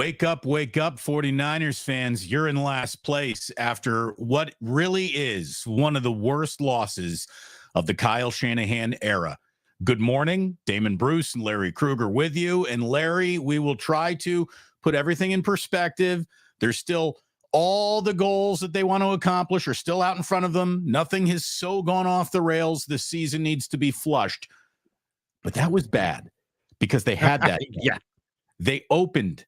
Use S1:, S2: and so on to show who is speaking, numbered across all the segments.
S1: Wake up, 49ers fans. You're in last place after what really is one of the worst losses of the Kyle Shanahan era. Good morning, Damon Bruce and Larry Krueger with you. And Larry, we will try to put everything in perspective. There's still all the goals that they want to accomplish are still out in front of them. Nothing has so gone off the rails. This season needs to be flushed. But that was bad because they had that.
S2: Yeah.
S1: They opened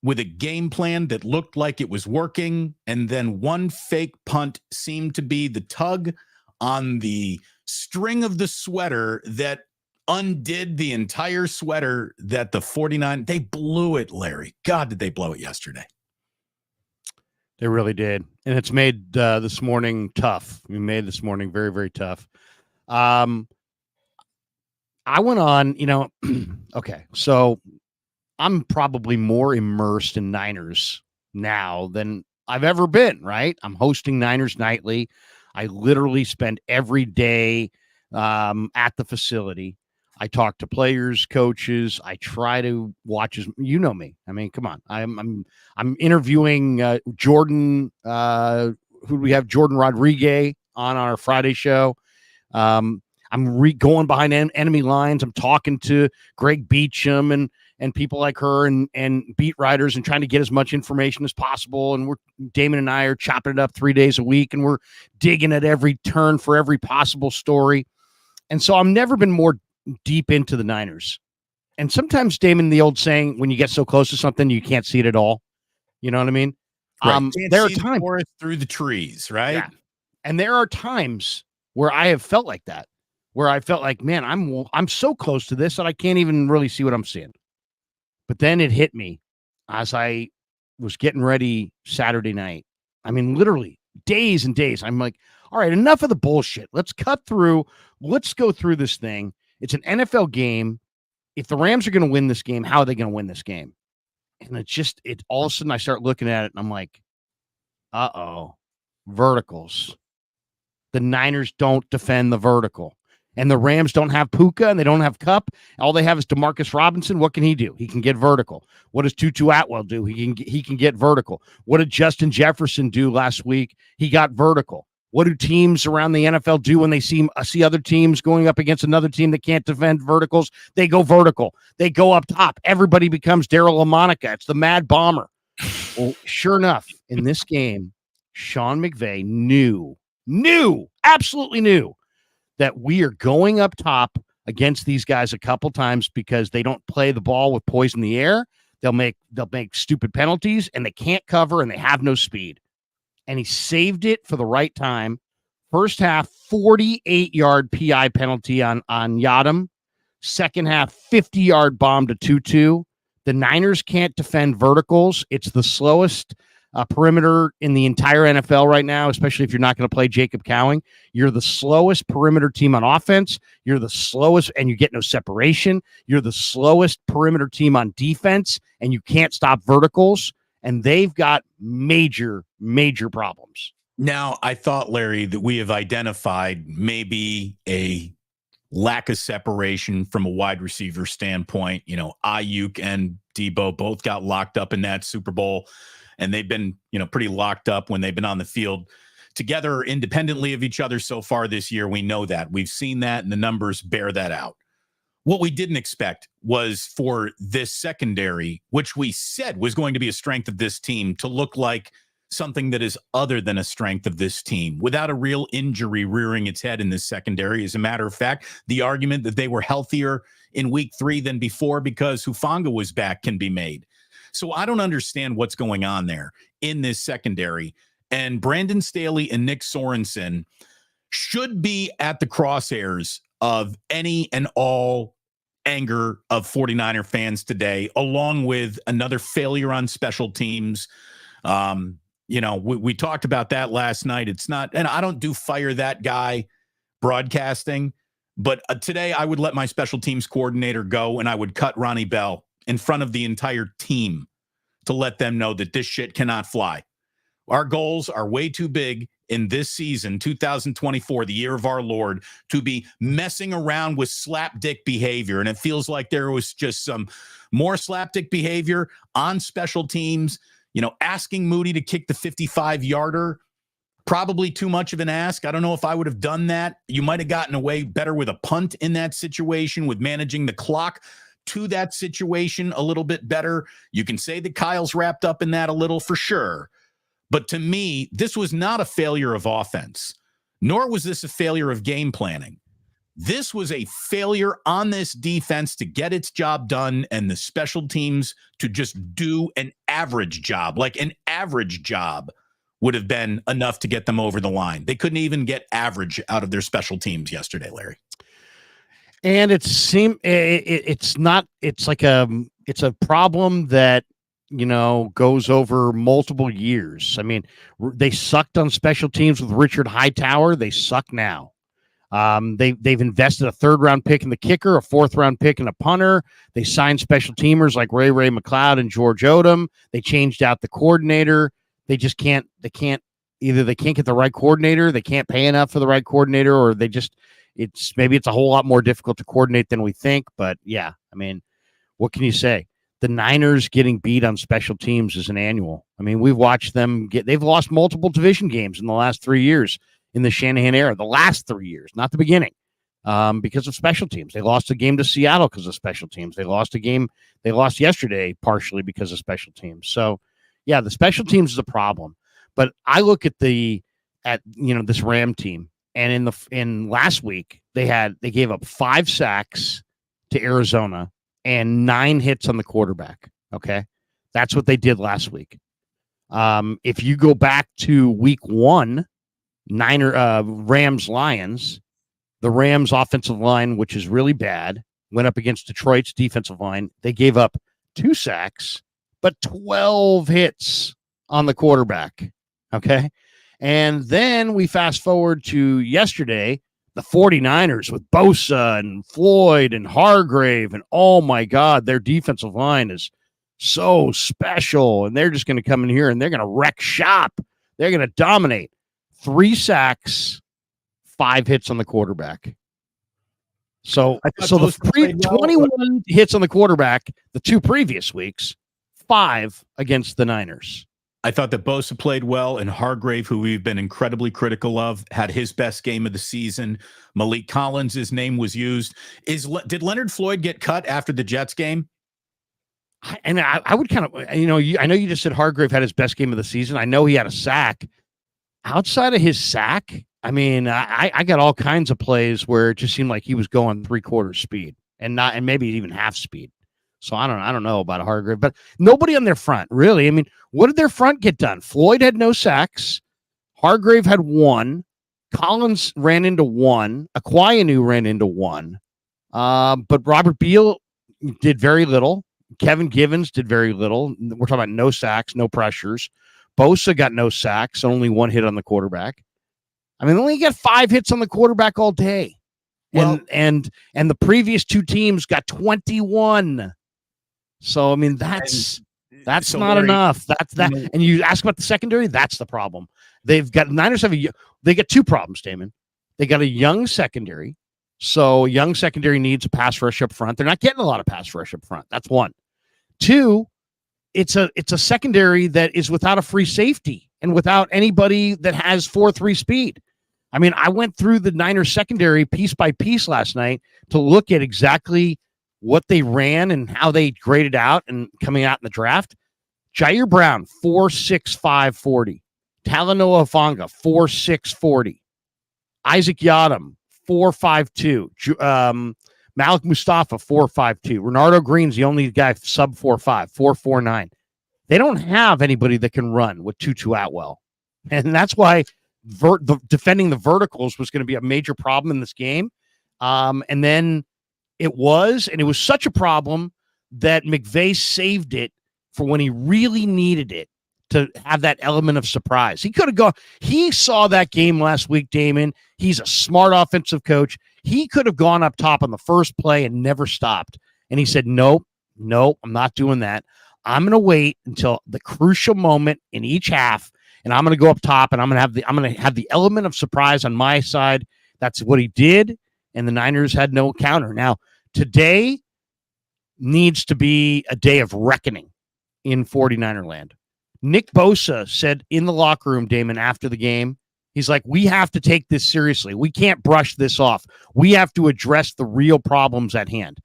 S1: with a game plan that looked like it was working, and then one fake punt seemed to be the tug on the string of the sweater that undid the entire sweater that the 49, they blew it, Larry. God, did they blow it yesterday.
S2: They really did. And it's made this morning tough. We made this morning very, very tough. I went on, okay, so I'm probably more immersed in Niners now than I've ever been, right? I'm hosting Niners Nightly. I literally spend every day at the facility. I talk to players, coaches. I try to watch you know me. I mean, come on. I'm interviewing Jordan. Who do we have? Jordan Rodriguez on our Friday show. I'm going behind enemy lines. I'm talking to Greg Beacham and people like her and beat writers and trying to get as much information as possible. And Damon and I are chopping it up 3 days a week, and we're digging at every turn for every possible story. And so I've never been more deep into the Niners. And sometimes, Damon, the old saying, when you get so close to something, you can't see it at all. You know what I mean?
S1: Right.
S2: There are times
S1: through the trees, right?
S2: Yeah. And there are times where I have felt like that, where I felt like, man, I'm so close to this that I can't even really see what I'm seeing. But then it hit me as I was getting ready Saturday night. I mean, literally days and days. I'm like, all right, enough of the bullshit. Let's cut through. Let's go through this thing. It's an NFL game. If the Rams are going to win this game, how are they going to win this game? And it all of a sudden I start looking at it and I'm like, verticals. The Niners don't defend the vertical. And the Rams don't have Puka and they don't have Cup. All they have is Demarcus Robinson. What can he do? He can get vertical. What does Tutu Atwell do? He can get vertical. What did Justin Jefferson do last week? He got vertical. What do teams around the NFL do when they see other teams going up against another team that can't defend verticals? They go vertical. They go up top. Everybody becomes Daryl LaMonica. It's the Mad Bomber. Well, sure enough, in this game, Sean McVay absolutely knew that we are going up top against these guys a couple times because they don't play the ball with poise in the air. They'll make stupid penalties, and they can't cover, and they have no speed. And he saved it for the right time. First half, 48-yard PI penalty on Yadam. Second half, 50-yard bomb to Tutu. The Niners can't defend verticals. It's the slowest perimeter in the entire NFL right now, especially if you're not going to play Jacob Cowing. You're the slowest perimeter team on offense. You're the slowest, and you get no separation. You're the slowest perimeter team on defense, and you can't stop verticals. And they've got major, major problems.
S1: Now, I thought, Larry, that we have identified maybe a lack of separation from a wide receiver standpoint. Aiyuk and Debo both got locked up in that Super Bowl, and they've been, pretty locked up when they've been on the field together independently of each other so far this year. We know that. We've seen that, and the numbers bear that out. What we didn't expect was for this secondary, which we said was going to be a strength of this team, to look like something that is other than a strength of this team, without a real injury rearing its head in this secondary. As a matter of fact, the argument that they were healthier in week 3 than before because Hufanga was back can be made. So I don't understand what's going on there in this secondary. And Brandon Staley and Nick Sorensen should be at the crosshairs of any and all anger of 49er fans today, along with another failure on special teams. We talked about that last night. It's not, and I don't do fire that guy broadcasting, but today I would let my special teams coordinator go and I would cut Ronnie Bell in front of the entire team to let them know that this shit cannot fly. Our goals are way too big in this season, 2024, the year of our Lord, to be messing around with slapdick behavior. And it feels like there was just some more slapdick behavior on special teams, asking Moody to kick the 55-yarder. Probably too much of an ask. I don't know if I would have done that. You might have gotten away better with a punt in that situation, with managing the clock to that situation a little bit better. You can say that Kyle's wrapped up in that a little for sure. But to me, this was not a failure of offense, nor was this a failure of game planning. This was a failure on this defense to get its job done and the special teams to just do an average job. Like an average job would have been enough to get them over the line. They couldn't even get average out of their special teams yesterday, Larry.
S2: And it's a problem that, goes over multiple years. I mean, they sucked on special teams with Richard Hightower. They suck now. They've invested a 3rd-round pick in the kicker, a 4th-round pick in a punter. They signed special teamers like Ray McLeod and George Odom. They changed out the coordinator. They just can't get the right coordinator. They can't pay enough for the right coordinator, or it's a whole lot more difficult to coordinate than we think. But yeah, I mean, what can you say? The Niners getting beat on special teams is an annual. I mean, we've watched them they've lost multiple division games in the last 3 years in the Shanahan era, the last 3 years, not the beginning, because of special teams. They lost a game to Seattle because of special teams. They lost yesterday partially because of special teams. So yeah, the special teams is a problem, but I look at this Ram team, and in last week they gave up 5 sacks to Arizona and 9 hits on the quarterback. Okay, that's what they did last week. If you go back to week 1, Rams-Lions, the Rams offensive line, which is really bad, went up against Detroit's defensive line. They gave up 2 sacks, but 12 hits on the quarterback. Okay. And then we fast forward to yesterday, the 49ers with Bosa and Floyd and Hargrave. And oh my God, their defensive line is so special. And they're just going to come in here and they're going to wreck shop. They're going to dominate. 3 sacks, 5 hits on the quarterback. So the 21 hits on the quarterback the 2 previous weeks, 5 against the Niners.
S1: I thought that Bosa played well, and Hargrave, who we've been incredibly critical of, had his best game of the season. Malik Collins, his name was used. Did Leonard Floyd get cut after the Jets game?
S2: I would kind of, I know you just said Hargrave had his best game of the season. I know he had a sack. Outside of his sack, I mean, I got all kinds of plays where it just seemed like he was going 3/4 speed and maybe even half speed. So I don't know about Hargrave, but nobody on their front, really. I mean, what did their front get done? Floyd had no sacks. Hargrave had 1. Collins ran into 1. Aquayanu ran into 1. But Robert Beal did very little. Kevin Givens did very little. We're talking about no sacks, no pressures. Bosa got no sacks, only 1 hit on the quarterback. I mean, they only got 5 hits on the quarterback all day. Well, and the previous 2 teams got 21. So I mean, that's not enough. That's that. And you ask about the secondary, that's the problem. Niners they got 2 problems, Damon. They got a young secondary. So young secondary needs a pass rush up front. They're not getting a lot of pass rush up front. That's 1. 2, it's a secondary that is without a free safety and without anybody that has 4.3 speed. I mean, I went through the Niners secondary piece by piece last night to look at exactly what they ran and how they graded out and coming out in the draft. Jair Brown, 4.65 40. Talanoa Hufanga, 4.6 40. Isaac Yiadom, 4.52. Malik Mustafa, 4.52. Renardo Green's the only guy sub 4.5, 4.49. They don't have anybody that can run with Tutu Atwell. And that's why defending the verticals was going to be a major problem in this game. And then it was such a problem that McVay saved it for when he really needed it to have that element of surprise. He could have gone, he saw that game last week, Damon. He's a smart offensive coach. He could have gone up top on the first play and never stopped. And he said, nope, I'm not doing that. I'm going to wait until the crucial moment in each half, and I'm going to go up top, and I'm going to have the element of surprise on my side. That's what he did, and the Niners had no counter. Now, today needs to be a day of reckoning in 49er land. Nick Bosa said in the locker room, Damon, after the game, he's like, we have to take this seriously. We can't brush this off. We have to address the real problems at hand.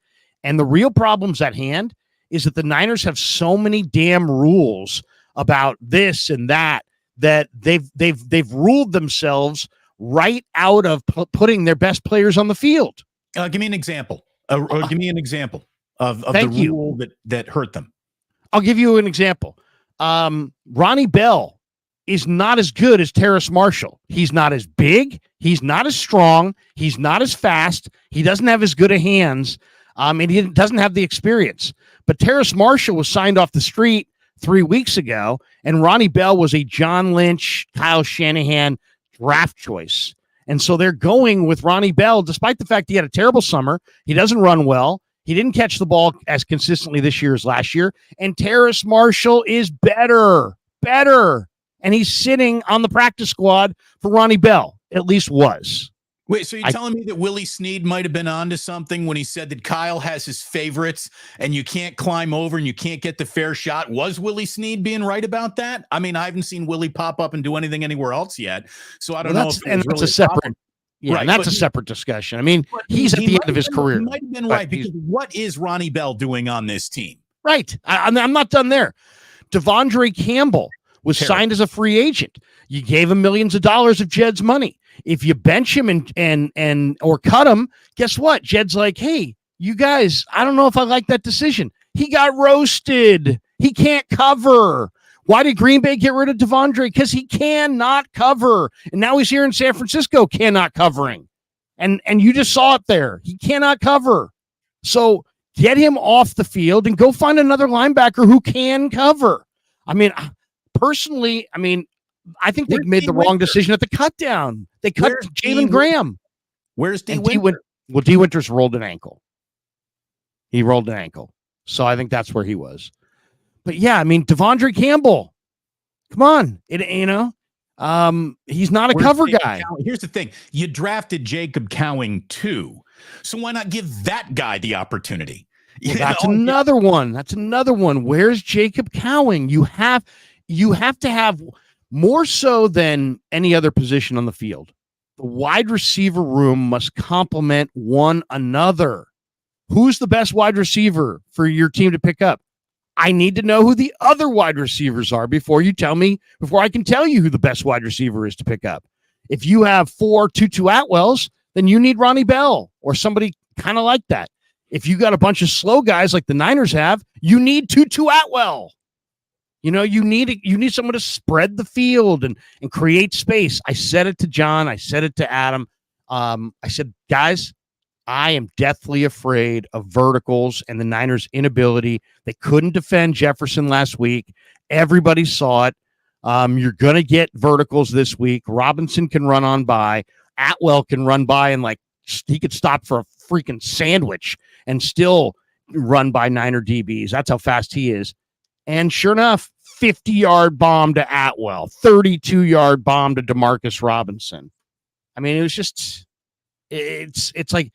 S2: And the real problems at hand is that the Niners have so many damn rules about this and that they've ruled themselves right out of putting their best players on the field.
S1: Give me an example. Give me an example of the rule that hurt them.
S2: I'll give you an example. Ronnie Bell is not as good as Terrace Marshall. He's not as big. He's not as strong. He's not as fast. He doesn't have as good of hands. And he doesn't have the experience. But Terrace Marshall was signed off the street 3 weeks ago, and Ronnie Bell was a John Lynch, Kyle Shanahan draft choice. And so they're going with Ronnie Bell, despite the fact he had a terrible summer. He doesn't run well. He didn't catch the ball as consistently this year as last year. And Terrace Marshall is better. And he's sitting on the practice squad for Ronnie Bell, at least was.
S1: Wait, so you're telling me that Willie Snead might have been onto something when he said that Kyle has his favorites and you can't climb over and you can't get the fair shot? Was Willie Snead being right about that? I mean, I haven't seen Willie pop up and do anything anywhere else yet, so I don't know.
S2: That's a separate. Yeah, right, and that's a separate discussion. I mean, he's at the end of his career.
S1: He might have been right, because what is Ronnie Bell doing on this team?
S2: Right. I'm not done there. Devondre Campbell was signed as a free agent. You gave him millions of dollars of Jed's money. If you bench him and or cut him, guess what? Jed's like, hey, you guys, I don't know if I like that decision. He got roasted. He can't cover. Why did Green Bay get rid of Devondre? Because he cannot cover. And now he's here in San Francisco, cannot covering. And you just saw it there. He cannot cover. So get him off the field and go find another linebacker who can cover. I mean, personally, I think they made the wrong decision at the cut down. They cut Jalen Graham.
S1: Where's D. Winter?
S2: Well, D. Winters rolled an ankle. He rolled an ankle. So I think that's where he was. But yeah, Devondre Campbell. Come on. He's not a cover guy.
S1: Here's the thing. You drafted Jacob Cowing too. So why not give that guy the opportunity?
S2: Well, that's another one. That's another one. Where's Jacob Cowing? You have to have more so than any other position on the field. The wide receiver room must complement one another. Who's the best wide receiver for your team to pick up? I need to know who the other wide receivers are before I can tell you who the best wide receiver is to pick up. If you have 4 Tutu Atwells, then you need Ronnie Bell or somebody kind of like that. If you got a bunch of slow guys like the Niners have, you need Tutu Atwell. You need someone to spread the field and create space. I said it to John. I said it to Adam. I said, guys, I am deathly afraid of verticals and the Niners' inability. They couldn't defend Jefferson last week. Everybody saw it. You're going to get verticals this week. Robinson can run on by. Atwell can run by and he could stop for a freaking sandwich and still run by Niner DBs. That's how fast he is. And sure enough, 50-yard bomb to Atwell, 32-yard bomb to Demarcus Robinson. It was just, it's like,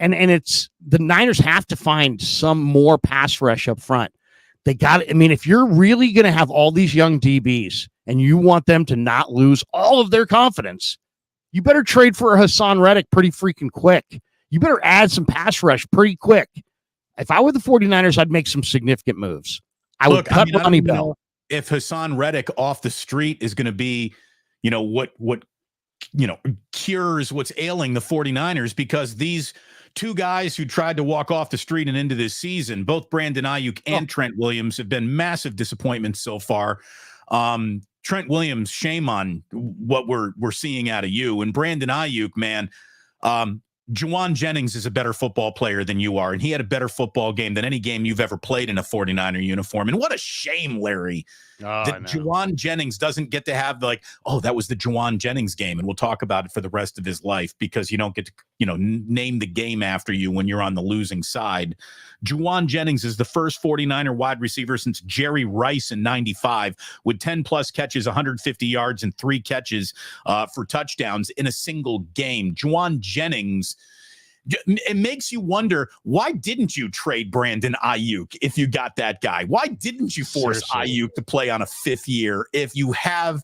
S2: and it's the Niners have to find some more pass rush up front. They got it. If you're really going to have all these young DBs and you want them to not lose all of their confidence, you better trade for Hassan Reddick pretty freaking quick. You better add some pass rush pretty quick. If I were the 49ers, I'd make some significant moves. I would cut Ronnie Bell.
S1: If Hassan Reddick off the street is going to be, what cures what's ailing the 49ers, because these two guys who tried to walk off the street and into this season, both Brandon Aiyuk and Trent Williams, have been massive disappointments so far. Trent Williams, shame on what we're seeing out of you. And Brandon Aiyuk, man, Jennings is a better football player than you are, and he had a better football game than any game you've ever played in a 49er uniform. And what a shame, Larry, that Jennings doesn't get to have that was the Jennings game, and we'll talk about it for the rest of his life, because you don't get to name the game after you when you're on the losing side. Juwan Jennings is the first 49er wide receiver since Jerry Rice in 95 with 10 plus catches, 150 yards, and 3 catches for touchdowns in a single game. Juwan Jennings, it makes you wonder, why didn't you trade Brandon Aiyuk if you got that guy? Why didn't you force Aiyuk to play on a 5th year if you have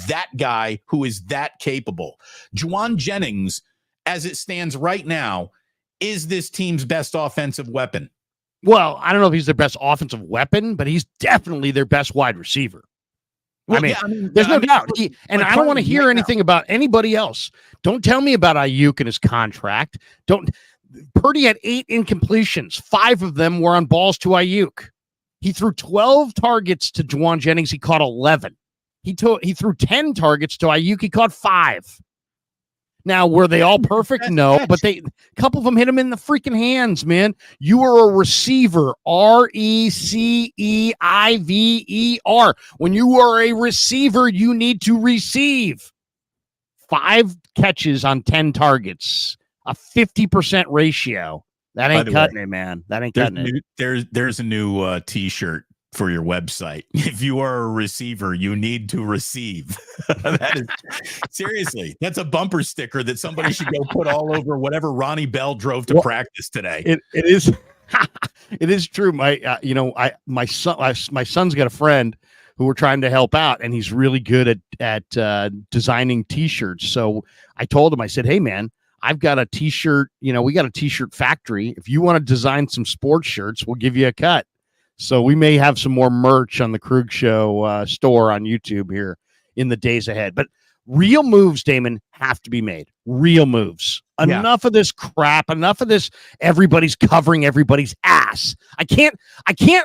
S1: that guy who is that capable? Juwan Jennings, as it stands right now, is this team's best offensive weapon.
S2: Well, I don't know if he's their best offensive weapon, but he's definitely their best wide receiver. Well, there's no doubt. I don't want to hear anything about anybody else. Don't tell me about Aiyuk and his contract. Purdy had 8 incompletions. 5 of them were on balls to Aiyuk. He threw 12 targets to Juwan Jennings. He caught 11. He threw 10 targets to Aiyuk. He caught 5. Now, were they all perfect? No, but a couple of them hit him in the freaking hands, man. You are a receiver, Receiver. When you are a receiver, you need to receive. 5 catches on 10 targets, a 50% ratio. That ain't cutting it, man. That ain't cutting it.
S1: There's a new T-shirt for your website. If you are a receiver, you need to receive. That is seriously, that's a bumper sticker that somebody should go put all over whatever Ronnie Bell drove to practice today.
S2: It is it is true. My son's got a friend who we're trying to help out, and he's really good at designing t-shirts. So I told him, I said, hey man, I've got a t-shirt, we got a t-shirt factory. If you want to design some sports shirts, we'll give you a cut. So we may have some more merch on the Krueger Show store on YouTube here in the days ahead. But real moves, Damon, have to be made. Real moves. Enough of this crap. Enough of this. Everybody's covering everybody's ass. I can't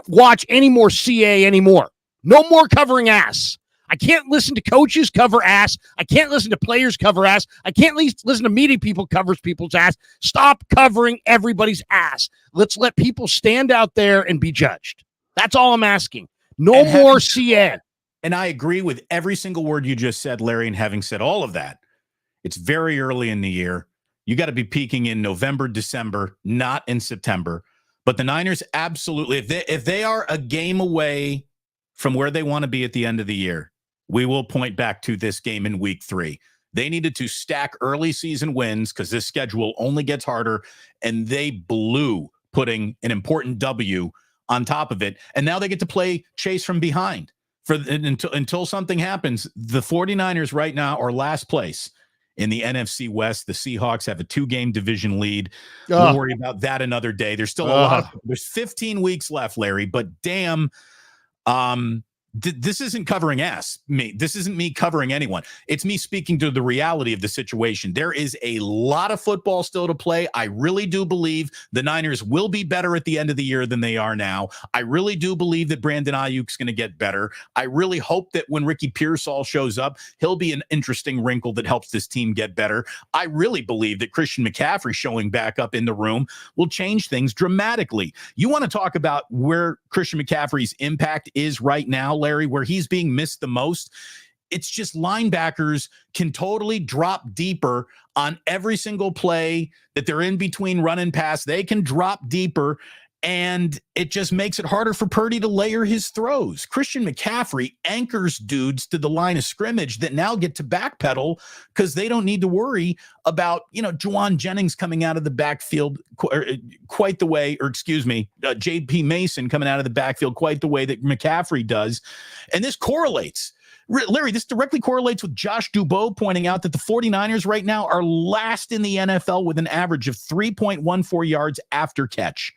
S2: watch any more CA anymore. No more covering ass. I can't listen to coaches cover ass. I can't listen to players cover ass. I can't listen to media people covers people's ass. Stop covering everybody's ass. Let's let people stand out there and be judged. That's all I'm asking. No more CN.
S1: And I agree with every single word you just said, Larry. And having said all of that, it's very early in the year. You got to be peaking in November, December, not in September. But the Niners absolutely, if they are a game away from where they want to be at the end of the year, we will point back to this game in week 3. They needed to stack early season wins because this schedule only gets harder, and they blew putting an important W on top of it. And now they get to play chase from behind until something happens. The 49ers right now are last place in the NFC West. The Seahawks have a 2-game division lead. We'll worry about that another day. There's still there's 15 weeks left, Larry, but damn, this isn't covering me. This isn't me covering anyone. It's me speaking to the reality of the situation. There is a lot of football still to play. I really do believe the Niners will be better at the end of the year than they are now. I really do believe that Brandon Aiyuk's going to get better. I really hope that when Ricky Pearsall shows up, he'll be an interesting wrinkle that helps this team get better. I really believe that Christian McCaffrey showing back up in the room will change things dramatically. You want to talk about where Christian McCaffrey's impact is right now, Larry, where he's being missed the most? It's just linebackers can totally drop deeper on every single play that they're in between run and pass. They can drop deeper, and it just makes it harder for Purdy to layer his throws. Christian McCaffrey anchors dudes to the line of scrimmage that now get to backpedal because they don't need to worry about, Juwan Jennings coming out of the backfield quite the way, or excuse me, J.P. Mason coming out of the backfield quite the way that McCaffrey does. And this correlates. Larry, this directly correlates with Josh Dubois pointing out that the 49ers right now are last in the NFL with an average of 3.14 yards after catch.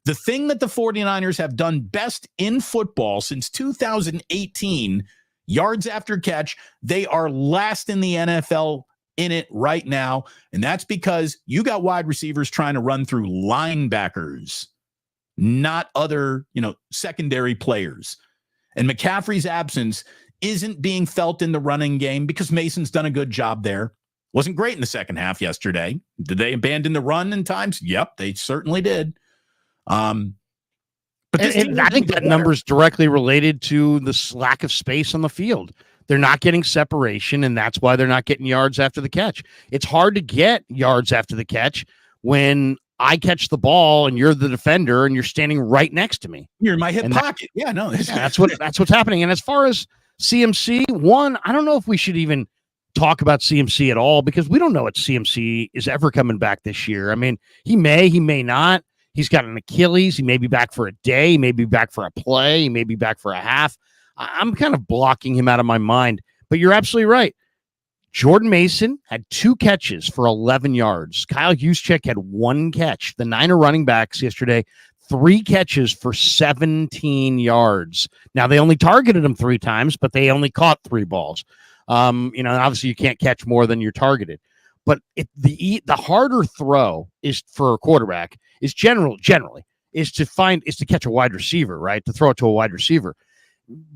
S1: The thing that the 49ers have done best in football since 2018, yards after catch, they are last in the NFL in it right now. And that's because you got wide receivers trying to run through linebackers, not other, secondary players. And McCaffrey's absence isn't being felt in the running game because Mason's done a good job there. Wasn't great in the second half yesterday. Did they abandon the run in times? Yep, they certainly did.
S2: But I think that number is directly related to the lack of space on the field. They're not getting separation, and that's why they're not getting yards after the catch. It's hard to get yards after the catch when I catch the ball and you're the defender and you're standing right next to me.
S1: You're in my hip pocket.
S2: That's what's happening. And as far as CMC, I don't know if we should even talk about CMC at all, because we don't know if CMC is ever coming back this year. I mean, he may not. He's got an Achilles. He may be back for a day. He may be back for a play. He may be back for a half. I'm kind of blocking him out of my mind, but you're absolutely right. Jordan Mason had 2 catches for 11 yards. Kyle Juszczyk had 1 catch. The Niner running backs yesterday, 3 catches for 17 yards. Now, they only targeted him 3 times, but they only caught 3 balls. Obviously you can't catch more than you're targeted. But the harder throw is for a quarterback is generally to catch a wide receiver, right? To throw it to a wide receiver.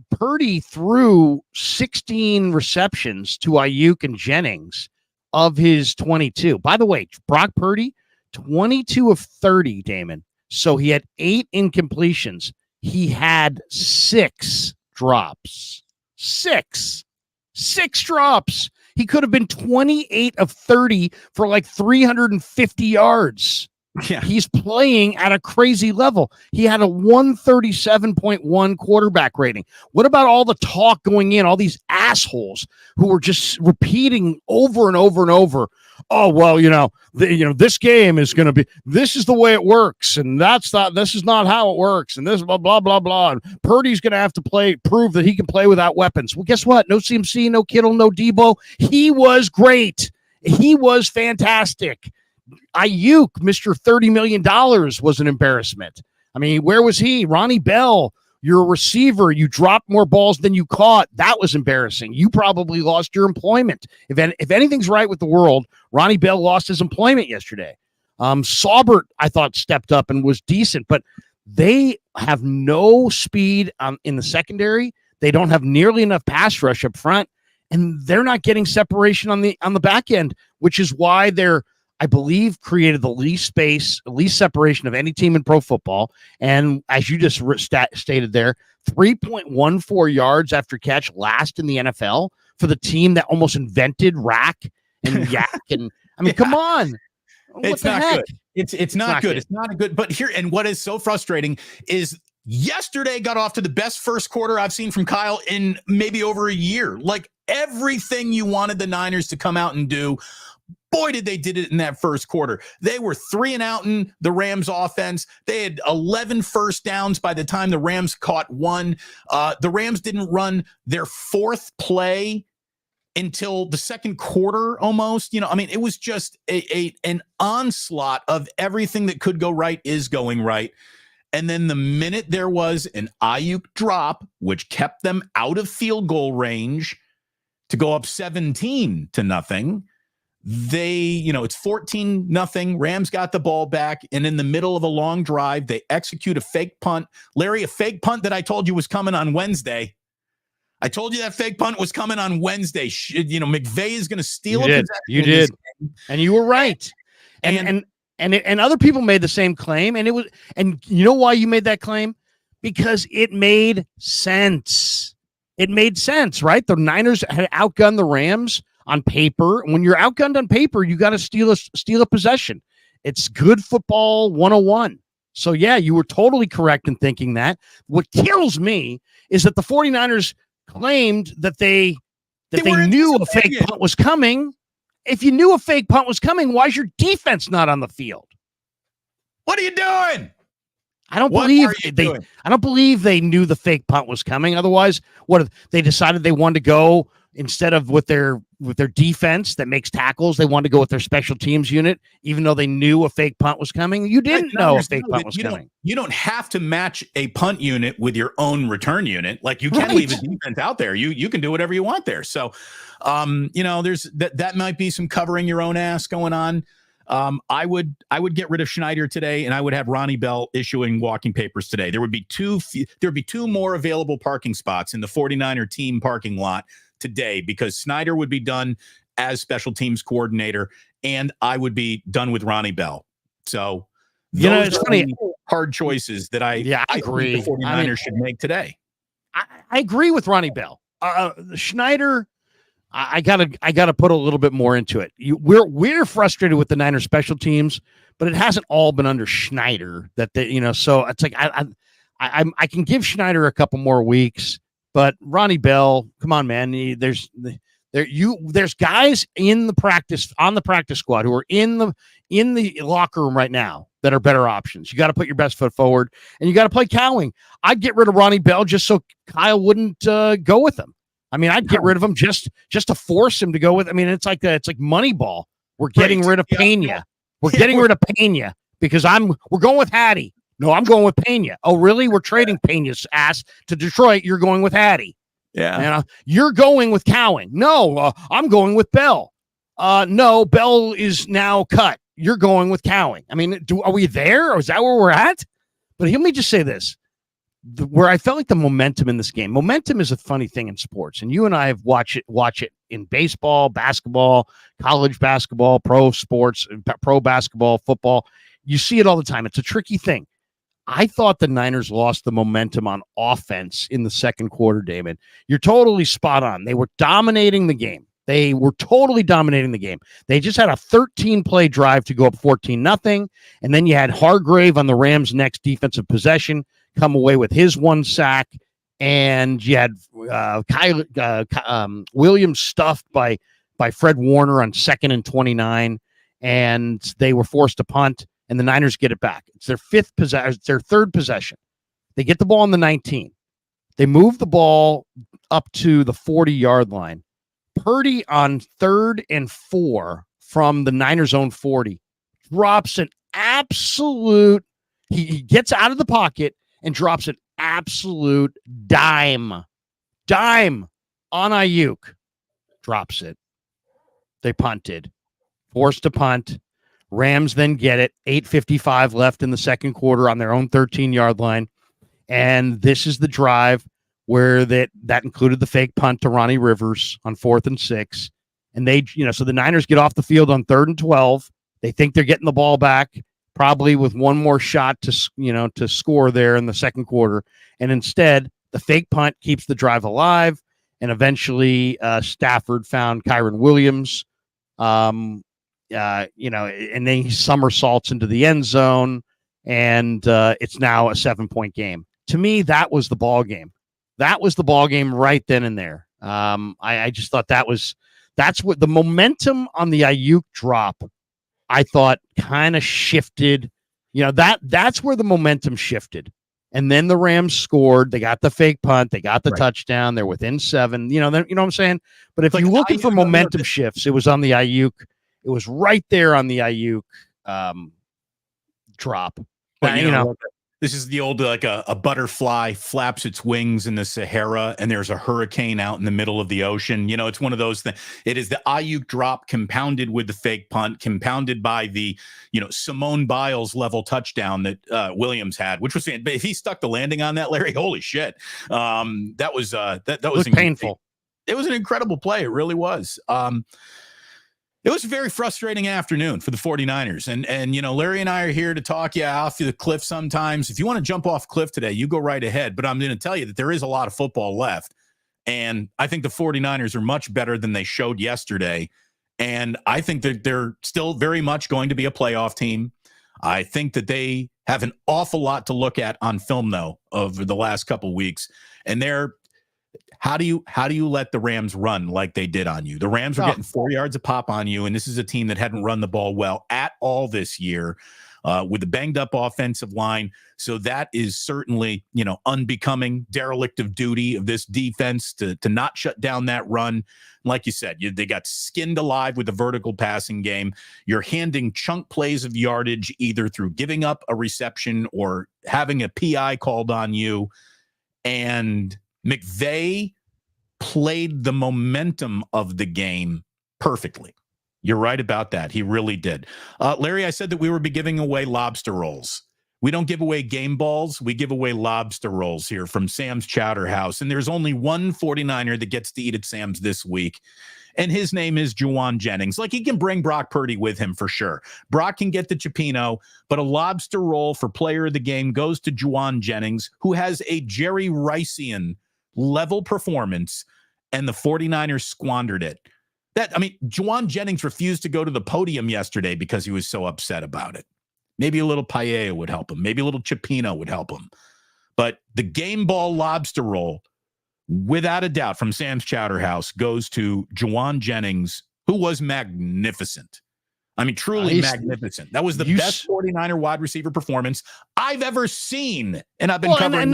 S2: Purdy threw 16 receptions to Aiyuk and Jennings of his 22. By the way, Brock Purdy, 22 of 30, Damon. So he had 8 incompletions. He had 6 drops. 6 drops. He could have been 28 of 30 for like 350 yards.
S1: Yeah.
S2: He's playing at a crazy level. He had a 137.1 quarterback rating. What about all the talk going in, all these assholes who were just repeating over and over and over, oh, well, this game is going to be, this is the way it works, and this is not how it works, and this blah, blah, blah, blah, and Purdy's going to have to prove that he can play without weapons. Well, guess what? No CMC, no Kittle, no Debo. He was great. He was fantastic. Aiyuk, Mr. $30 million, was an embarrassment. I mean, where was he? Ronnie Bell, you're a receiver. You dropped more balls than you caught. That was embarrassing. You probably lost your employment. If anything's right with the world, Ronnie Bell lost his employment yesterday. Saubert, I thought, stepped up and was decent, but they have no speed in the secondary. They don't have nearly enough pass rush up front, and they're not getting separation on the back end, which is why they're, I believe, created the least separation of any team in pro football. And as you just stated there, 3.14 yards after catch, last in the NFL for the team that almost invented rack and yak. And I mean, come on.
S1: It's not good. It's not good. It's not a good. But here, and what is so frustrating is yesterday got off to the best first quarter I've seen from Kyle in maybe over a year. Like everything you wanted the Niners to come out and do, boy, did they did it in that first quarter. They were 3-and-out in the Rams offense. They had 11 first downs by the time the Rams caught 1. The Rams didn't run their 4th play until the second quarter almost. It was just an onslaught of everything that could go right is going right. And then the minute there was an Aiyuk drop, which kept them out of field goal range to go up 17-0, it's 14-0. Rams got the ball back, and in the middle of a long drive, they execute a fake punt. Larry, a fake punt that I told you was coming on Wednesday. I told you that fake punt was coming on Wednesday. McVay is going to steal it.
S2: You did. And you were right. And other people made the same claim, and you know why you made that claim? Because it made sense. It made sense, right? The Niners had outgunned the Rams on paper. When you're outgunned on paper, you got to steal a possession. It's good football 101. So yeah, you were totally correct in thinking that. What kills me is that the 49ers claimed that they knew a fake punt was coming. If you knew a fake punt was coming, why is your defense not on the field?
S1: What are you doing?
S2: I don't believe they knew the fake punt was coming. Otherwise, what they decided they wanted to go instead of with their defense that makes tackles, they wanted to go with their special teams unit, even though they knew a fake punt was coming. You didn't know a fake punt was coming.
S1: You don't have to match a punt unit with your own return unit. Like you can leave a defense out there. You can do whatever you want there. So, there's that might be some covering your own ass going on. I would get rid of Schneider today, and I would have Ronnie Bell issuing walking papers today. There would be two more available parking spots in the 49er team parking lot today, because Snyder would be done as special teams coordinator, and I would be done with Ronnie Bell. So those
S2: it's
S1: are
S2: funny.
S1: Hard choices that I
S2: agree.
S1: think the 49ers should make today.
S2: I agree with Ronnie Bell. Schneider, I gotta put a little bit more into it. We're frustrated with the Niners special teams, but it hasn't all been under Schneider. So it's like I can give Schneider a couple more weeks, but Ronnie Bell, come on, man. There's guys on the practice squad who are in the locker room right now that are better options. You got to put your best foot forward, and you got to play Cowing. I'd get rid of Ronnie Bell just so Kyle wouldn't go with him. I mean, I'd get rid of him just to force him to go with. I mean, it's like Moneyball. We're getting rid of Pena. Yeah. We're getting rid of Pena because we're going with Hattie. No, I'm going with Pena. Oh, really? We're trading Pena's ass to Detroit. You're going with Hattie.
S1: Yeah.
S2: You're going with Cowing. No, I'm going with Bell. No, Bell is now cut. You're going with Cowing. I mean, are we there? Or is that where we're at? But let me just say this. Where I felt like the momentum in this game. Momentum is a funny thing in sports, and you and I have watch it in baseball, basketball, college basketball, pro sports, pro basketball, football. You see it all the time. It's a tricky thing. I thought the Niners lost the momentum on offense in the second quarter, Damon. You're totally spot on. They were dominating the game. They were totally dominating the game. They just had a 13-play drive to go up 14-0, and then you had Hargrave on the Rams' next defensive possession come away with his one sack, and you had Williams stuffed by Fred Warner on 2nd and 29, and they were forced to punt, and the Niners get it back. It's their third possession. They get the ball on the 19. They move the ball up to the 40-yard line. Purdy on 3rd and 4 from the Niners' own 40 drops an absolute. He gets out of the pocket and drops an absolute dime on Aiyuk. Drops it. They punted. Forced to punt. Rams then get it. 8:55 left in the second quarter on their own 13-yard line. And this is the drive where that included the fake punt to Ronnie Rivers on 4th and 6. And so the Niners get off the field on 3rd and 12. They think they're getting the ball back, probably with one more shot to score there in the second quarter. And instead, the fake punt keeps the drive alive. And eventually Stafford found Kyron Williams, and then he somersaults into the end zone, and it's now a 7-point game. To me, that was the ball game. That was the ball game right then and there. I just thought that's what the momentum on the Aiyuk drop, I thought, kind of shifted. That's where the momentum shifted. And then the Rams scored. They got the fake punt. They got the touchdown. They're within 7. You know what I'm saying? But if you're looking for momentum shifts, it was on the Aiyuk. It was right there on the Aiyuk drop.
S1: But, this is the old, like a butterfly flaps its wings in the Sahara and there's a hurricane out in the middle of the ocean. It's one of those things. It is the Aiyuk drop compounded with the fake punt, compounded by the, Simone Biles level touchdown that Williams had, which was, if he stuck the landing on that, Larry, holy shit. That was
S2: painful.
S1: It was an incredible play. It really was. It was a very frustrating afternoon for the 49ers. And Larry and I are here to talk you off the cliff sometimes. If you want to jump off cliff today, you go right ahead. But I'm going to tell you that there is a lot of football left. And I think the 49ers are much better than they showed yesterday. And I think that they're still very much going to be a playoff team. I think that they have an awful lot to look at on film, though, over the last couple of weeks. And how do you let the Rams run like they did on you? The Rams were getting 4 yards a pop on you, and this is a team that hadn't run the ball well at all this year with a banged-up offensive line. So that is certainly, unbecoming, derelict of duty of this defense to not shut down that run. Like you said, they got skinned alive with the vertical passing game. You're handing chunk plays of yardage either through giving up a reception or having a PI called on you. And McVay played the momentum of the game perfectly. You're right about that. He really did. Larry, I said that we would be giving away lobster rolls. We don't give away game balls. We give away lobster rolls here from Sam's Chowder House. And there's only one 49er that gets to eat at Sam's this week. And his name is Juwan Jennings. Like, he can bring Brock Purdy with him for sure. Brock can get the Cipino, but a lobster roll for player of the game goes to Juwan Jennings, who has a Jerry Riceian level performance and the 49ers squandered it. Juwan Jennings refused to go to the podium yesterday because he was so upset about it. Maybe a little paella would help him. Maybe a little cioppino would help him. But the game ball lobster roll, without a doubt, from Sam's Chowder House goes to Juwan Jennings, who was magnificent. Truly magnificent. That was the best 49er wide receiver performance I've ever seen. And I've been covering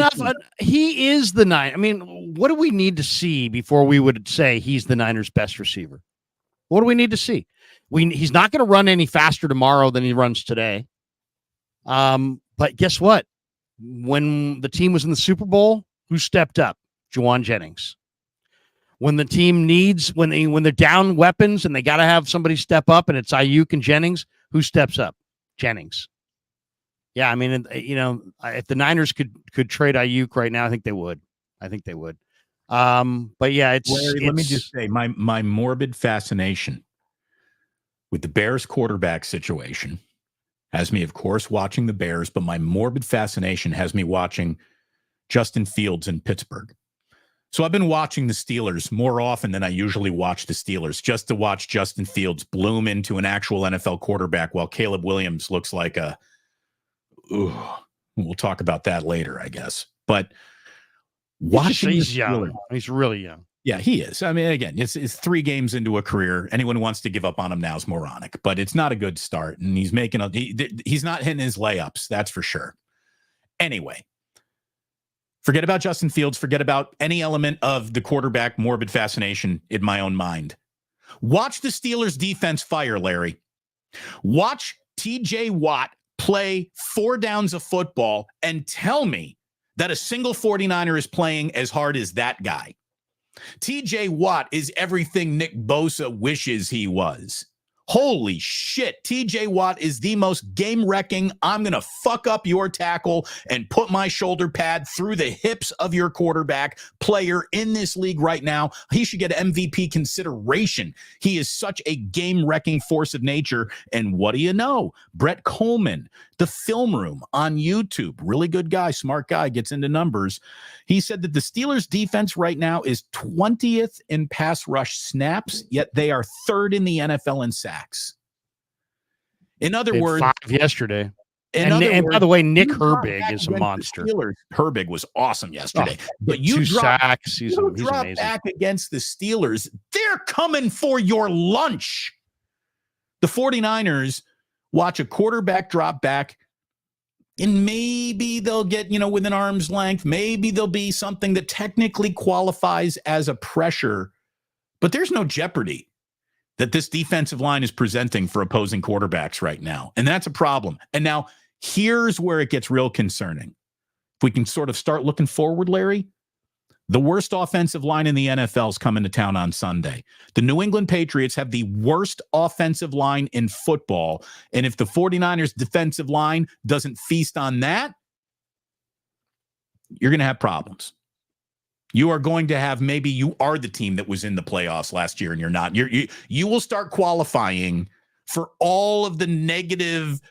S2: he is the nine. What do we need to see before we would say he's the Niners' best receiver? What do we need to see? He's not going to run any faster tomorrow than he runs today. But guess what? When the team was in the Super Bowl, who stepped up? Juwan Jennings. When the team needs, when they're down weapons and they got to have somebody step up, and it's Aiyuk and Jennings, who steps up? Jennings. Yeah, if the Niners could trade Aiyuk right now, I think they would. But yeah,
S1: Larry, let me just say my morbid fascination with the Bears quarterback situation has me, of course, watching the Bears, but my morbid fascination has me watching Justin Fields in Pittsburgh. So I've been watching the Steelers more often than I usually watch the Steelers, just to watch Justin Fields bloom into an actual NFL quarterback while Caleb Williams looks like we'll talk about that later, I guess. But watching
S2: he's young. He's really young.
S1: Yeah, he is. Again, it's 3 games into a career. Anyone who wants to give up on him now is moronic, but it's not a good start. And he's he's not hitting his layups. That's for sure. Anyway. Forget about Justin Fields. Forget about any element of the quarterback morbid fascination in my own mind. Watch the Steelers defense fire, Larry. Watch TJ Watt play 4 downs of football and tell me that a single 49er is playing as hard as that guy. TJ Watt is everything Nick Bosa wishes he was. Holy shit. TJ Watt is the most game-wrecking, I'm going to fuck up your tackle and put my shoulder pad through the hips of your quarterback player in this league right now. He should get MVP consideration. He is such a game-wrecking force of nature. And what do you know? Brett Coleman, the film room on YouTube, really good guy, smart guy, gets into numbers. He said that the Steelers defense right now is 20th in pass rush snaps, yet they are 3rd in the NFL in sacks. In other words,
S2: 5 yesterday. And by the way, Nick Herbig is a monster.
S1: Herbig was awesome yesterday. But
S2: 2 sacks. He's
S1: drop
S2: amazing.
S1: Back against the Steelers, they're coming for your lunch. The 49ers watch a quarterback drop back, and maybe they'll get, within arm's length. Maybe there'll be something that technically qualifies as a pressure, but there's no jeopardy that this defensive line is presenting for opposing quarterbacks right now. And that's a problem. And now here's where it gets real concerning. If we can sort of start looking forward, Larry, the worst offensive line in the NFL is coming to town on Sunday. The New England Patriots have the worst offensive line in football. And if the 49ers defensive line doesn't feast on that, you're going to have problems. You are going to have, maybe you are the team that was in the playoffs last year and you're not. You will start qualifying for all of the negative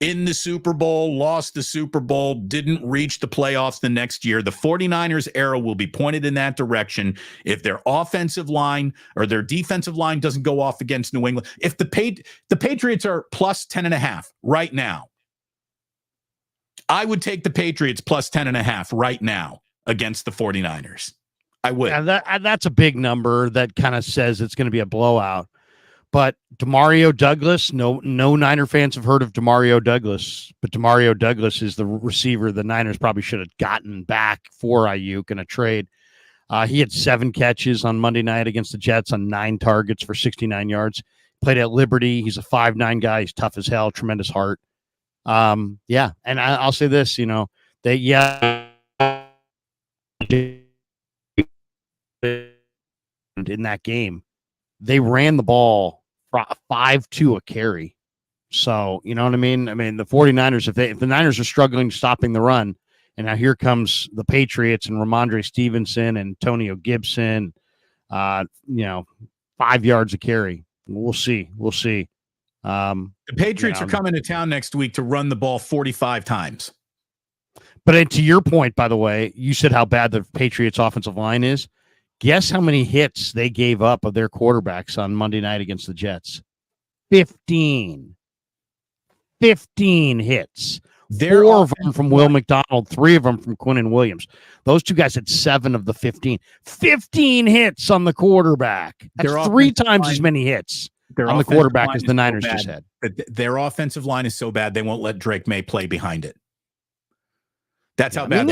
S1: in the Super Bowl, lost the Super Bowl, didn't reach the playoffs the next year. The 49ers era will be pointed in that direction if their offensive line or their defensive line doesn't go off against New England. If the Patriots are plus 10.5 right now, I would take the Patriots plus 10.5 right now against the 49ers. I would.
S2: Yeah, that's a big number that kind of says it's going to be a blowout. But Demario Douglas, no Niner fans have heard of Demario Douglas, but Demario Douglas is the receiver the Niners probably should have gotten back for Aiyuk in a trade. He had 7 catches on Monday night against the Jets on 9 targets for 69 yards. Played at Liberty. He's a 5'9" guy. He's tough as hell, tremendous heart. Yeah, and I'll say this, in that game, they ran the ball 5-2 a carry. So, you know what I mean? The 49ers, if the Niners are struggling stopping the run, and now here comes the Patriots and Ramondre Stevenson and Antonio Gibson, 5 yards a carry. We'll see.
S1: The Patriots are coming to town next week to run the ball 45 times.
S2: But to your point, by the way, you said how bad the Patriots offensive line is. Guess how many hits they gave up of their quarterbacks on Monday night against the Jets? 15. 15 hits. Four of them from Will McDonald, 3 of them from Quinnen Williams. Those two guys had 7 of the 15. 15 hits on the quarterback. That's 3 times as many hits on the quarterback as the Niners just had.
S1: Their offensive line is so bad they won't let Drake May play behind it. That's how bad.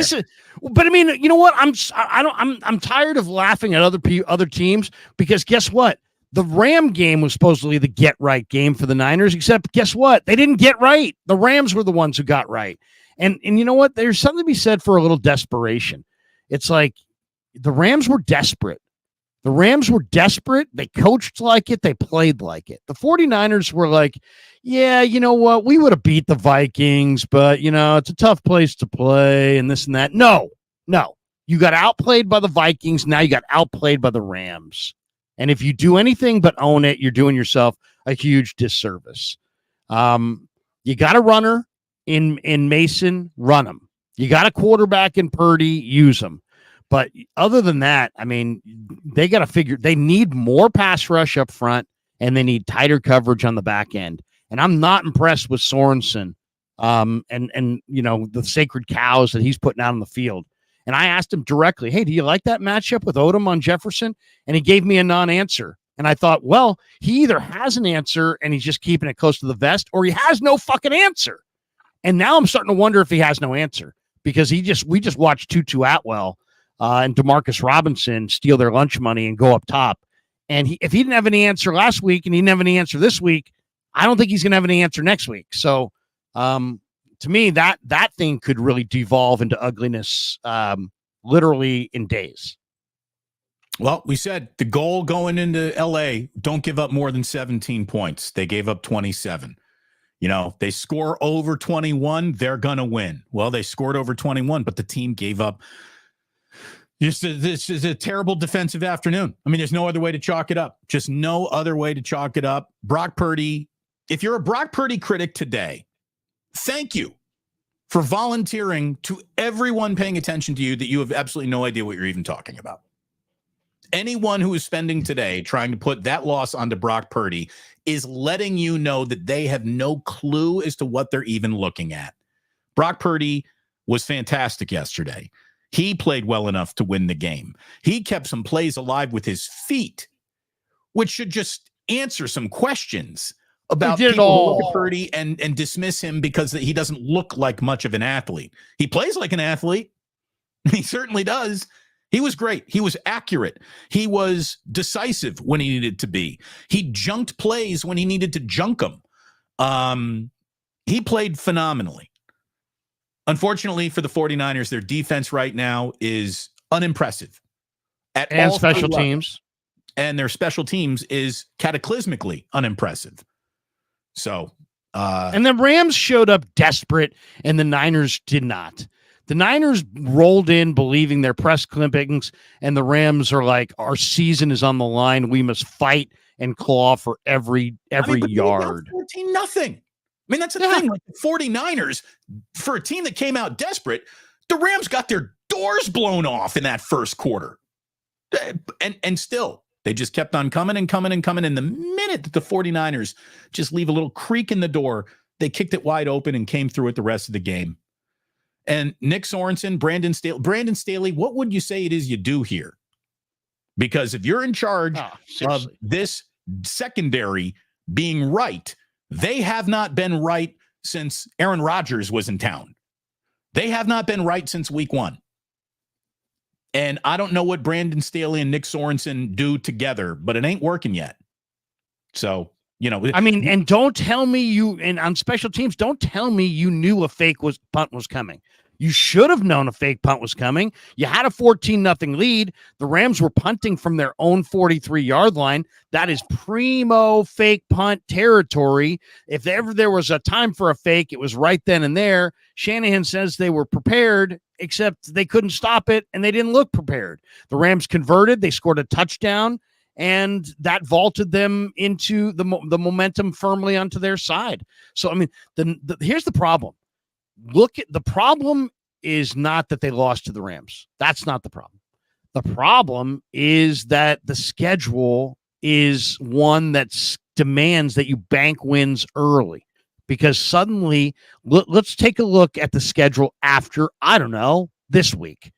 S2: But I mean, you know what? I'm tired of laughing at other teams, because guess what? The Ram game was supposedly the get right game for the Niners, except guess what? They didn't get right. The Rams were the ones who got right. And you know what? There's something to be said for a little desperation. It's like the Rams were desperate. The Rams were desperate. They coached like it. They played like it. The 49ers were like, yeah, you know what? We would have beat the Vikings, but, you know, it's a tough place to play and this and that. No. You got outplayed by the Vikings. Now you got outplayed by the Rams. And if you do anything but own it, you're doing yourself a huge disservice. You got a runner in Mason, run him. You got a quarterback in Purdy, use him. But other than that, I mean, they got to figure they need more pass rush up front, and they need tighter coverage on the back end. And I'm not impressed with Sorensen and you know, the sacred cows that he's putting out on the field. And I asked him directly, hey, do you like that matchup with Odom on Jefferson? And he gave me a non-answer. And I thought, well, he either has an answer and he's just keeping it close to the vest, or he has no fucking answer. And now I'm starting to wonder if he has no answer, because we just watched Tutu Atwell and Demarcus Robinson steal their lunch money and go up top. And if he didn't have any answer last week and he didn't have any answer this week, I don't think he's going to have any answer next week. So to me, that thing could really devolve into ugliness literally in days.
S1: Well, we said the goal going into LA, don't give up more than 17 points. They gave up 27. You know, they score over 21, they're going to win. Well, they scored over 21, but the team gave up. This is a terrible defensive afternoon. I mean, there's no other way to chalk it up. Just no other way to chalk it up. Brock Purdy, if you're a Brock Purdy critic today, thank you for volunteering to everyone paying attention to you that you have absolutely no idea what you're even talking about. Anyone who is spending today trying to put that loss onto Brock Purdy is letting you know that they have no clue as to what they're even looking at. Brock Purdy was fantastic yesterday. He played well enough to win the game. He kept some plays alive with his feet, which should just answer some questions about people who look at Purdy and dismiss him because he doesn't look like much of an athlete. He plays like an athlete. He certainly does. He was great. He was accurate. He was decisive when he needed to be. He junked plays when he needed to junk them. He played phenomenally. Unfortunately for the 49ers, their defense right now is unimpressive.
S2: And special teams.
S1: And their special teams is cataclysmically unimpressive. So,
S2: and the Rams showed up desperate, and the Niners did not. The Niners rolled in believing their press clippings, and the Rams are like, our season is on the line. We must fight and claw for every yard.
S1: 14-0. I mean, that's the thing. Like the 49ers, for a team that came out desperate, the Rams got their doors blown off in that first quarter. And still, they just kept on coming and coming and coming. And the minute that the 49ers just leave a little creak in the door, they kicked it wide open and came through it the rest of the game. And Nick Sorensen, Brandon Staley, what would you say it is you do here? Because if you're in charge of this secondary being right, they have not been right since Aaron Rodgers was in town. They have not been right since week 1. And I don't know what Brandon Staley and Nick Sorensen do together, but it ain't working yet. So, you know.
S2: I mean, and don't tell me on special teams, don't tell me you knew a fake punt was coming. You should have known a fake punt was coming. You had a 14-0 lead. The Rams were punting from their own 43-yard line. That is primo fake punt territory. If ever there was a time for a fake, it was right then and there. Shanahan says they were prepared, except they couldn't stop it, and they didn't look prepared. The Rams converted. They scored a touchdown, and that vaulted them into the momentum firmly onto their side. So, I mean, here's the problem. The problem is not that they lost to the Rams. That's not the problem. The problem is that the schedule is one that demands that you bank wins early, because suddenly let's take a look at the schedule after, I don't know, this week.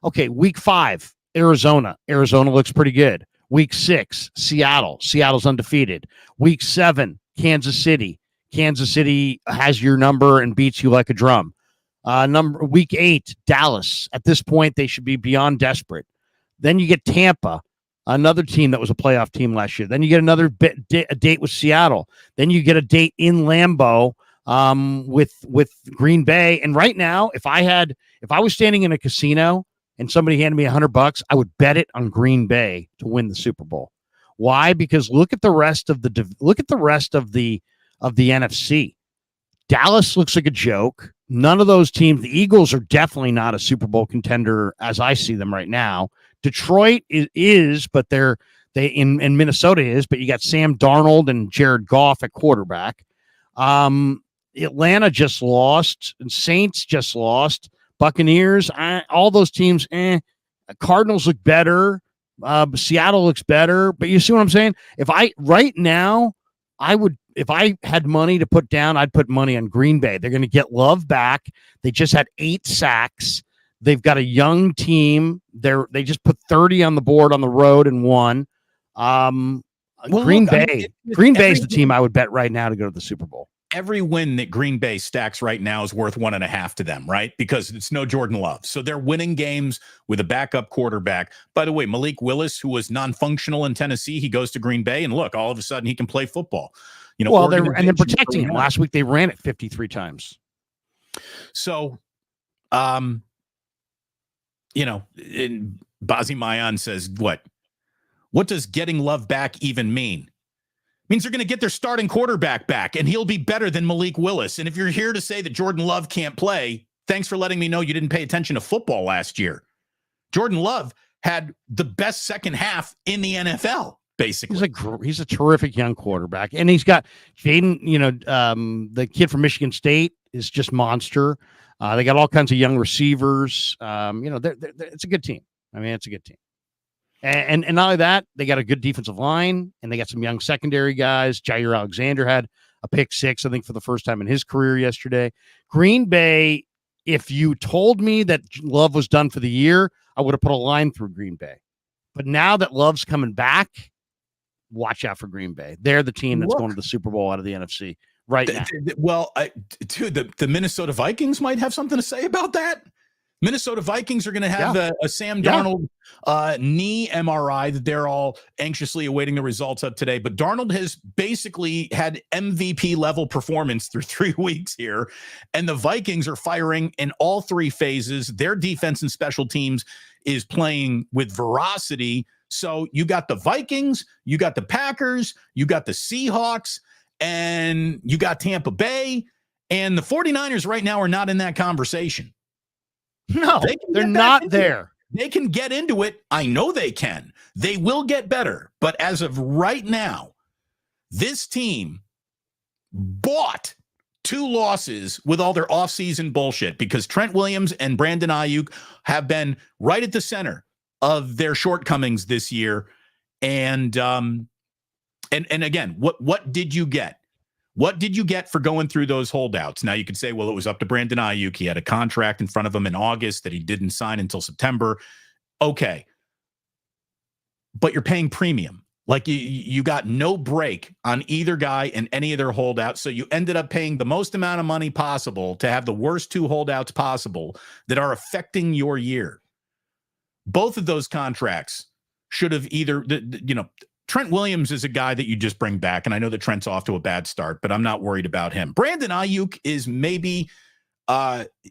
S2: Okay, week 5, Arizona. Arizona looks pretty good. Week 6, Seattle. Seattle's undefeated. Week 7, Kansas City. Kansas City has your number and beats you like a drum. Week 8, Dallas. At this point, they should be beyond desperate. Then you get Tampa, another team that was a playoff team last year. Then you get another a date with Seattle. Then you get a date in Lambeau with Green Bay. And right now, if I was standing in a casino and somebody handed me $100, I would bet it on Green Bay to win the Super Bowl. Why? Because look at the rest of the NFC. Dallas looks like a joke. None of those teams. The Eagles are definitely not a Super Bowl contender as I see them right now. Detroit is, but they in Minnesota is, but you got Sam Darnold and Jared Goff at quarterback. Atlanta just lost, and Saints just lost. Buccaneers, all those teams. Cardinals look better. Seattle looks better. But you see what I'm saying? If I had money to put down, I'd put money on Green Bay. They're going to get Love back. They just had 8 sacks. They've got a young team. They just put 30 on the board on the road and won. Green Bay is the team I would bet right now to go to the Super Bowl.
S1: Every win that Green Bay stacks right now is worth 1.5 to them, right? Because it's no Jordan Love. So they're winning games with a backup quarterback. By the way, Malik Willis, who was non-functional in Tennessee, he goes to Green Bay, and look, all of a sudden he can play football.
S2: They're protecting him. Last week they ran it 53 times.
S1: So, Bazi Mayan says, what does getting Love back even mean? Means they're going to get their starting quarterback back, and he'll be better than Malik Willis. And if you're here to say that Jordan Love can't play, thanks for letting me know you didn't pay attention to football last year. Jordan Love had the best second half in the NFL, basically.
S2: He's a terrific young quarterback, and he's got Jaden, the kid from Michigan State is just monster. They got all kinds of young receivers. It's a good team. I mean, it's a good team. And not only that, they got a good defensive line, and they got some young secondary guys. Jair Alexander had a pick 6, I think, for the first time in his career yesterday. Green Bay, if you told me that Love was done for the year, I would have put a line through Green Bay. But now that Love's coming back, watch out for Green Bay. They're the team that's going to the Super Bowl out of the NFC right now.
S1: The Minnesota Vikings might have something to say about that. Minnesota Vikings are going to have a Sam Darnold knee MRI that they're all anxiously awaiting the results of today. But Darnold has basically had MVP level performance through 3 weeks here. And the Vikings are firing in all 3 phases. Their defense and special teams is playing with veracity. So you got the Vikings, you got the Packers, you got the Seahawks, and you got Tampa Bay. And the 49ers right now are not in that conversation.
S2: No, they're not there.
S1: They can get into it. I know they can. They will get better. But as of right now, this team bought 2 losses with all their offseason bullshit because Trent Williams and Brandon Aiyuk have been right at the center of their shortcomings this year. And again, what did you get? What did you get for going through those holdouts? Now you could say, well, it was up to Brandon Aiyuk. He had a contract in front of him in August that he didn't sign until September. Okay. But you're paying premium. Like you got no break on either guy and any of their holdouts. So you ended up paying the most amount of money possible to have the worst 2 holdouts possible that are affecting your year. Both of those contracts should have either, Trent Williams is a guy that you just bring back, and I know that Trent's off to a bad start, but I'm not worried about him. Brandon Aiyuk is maybe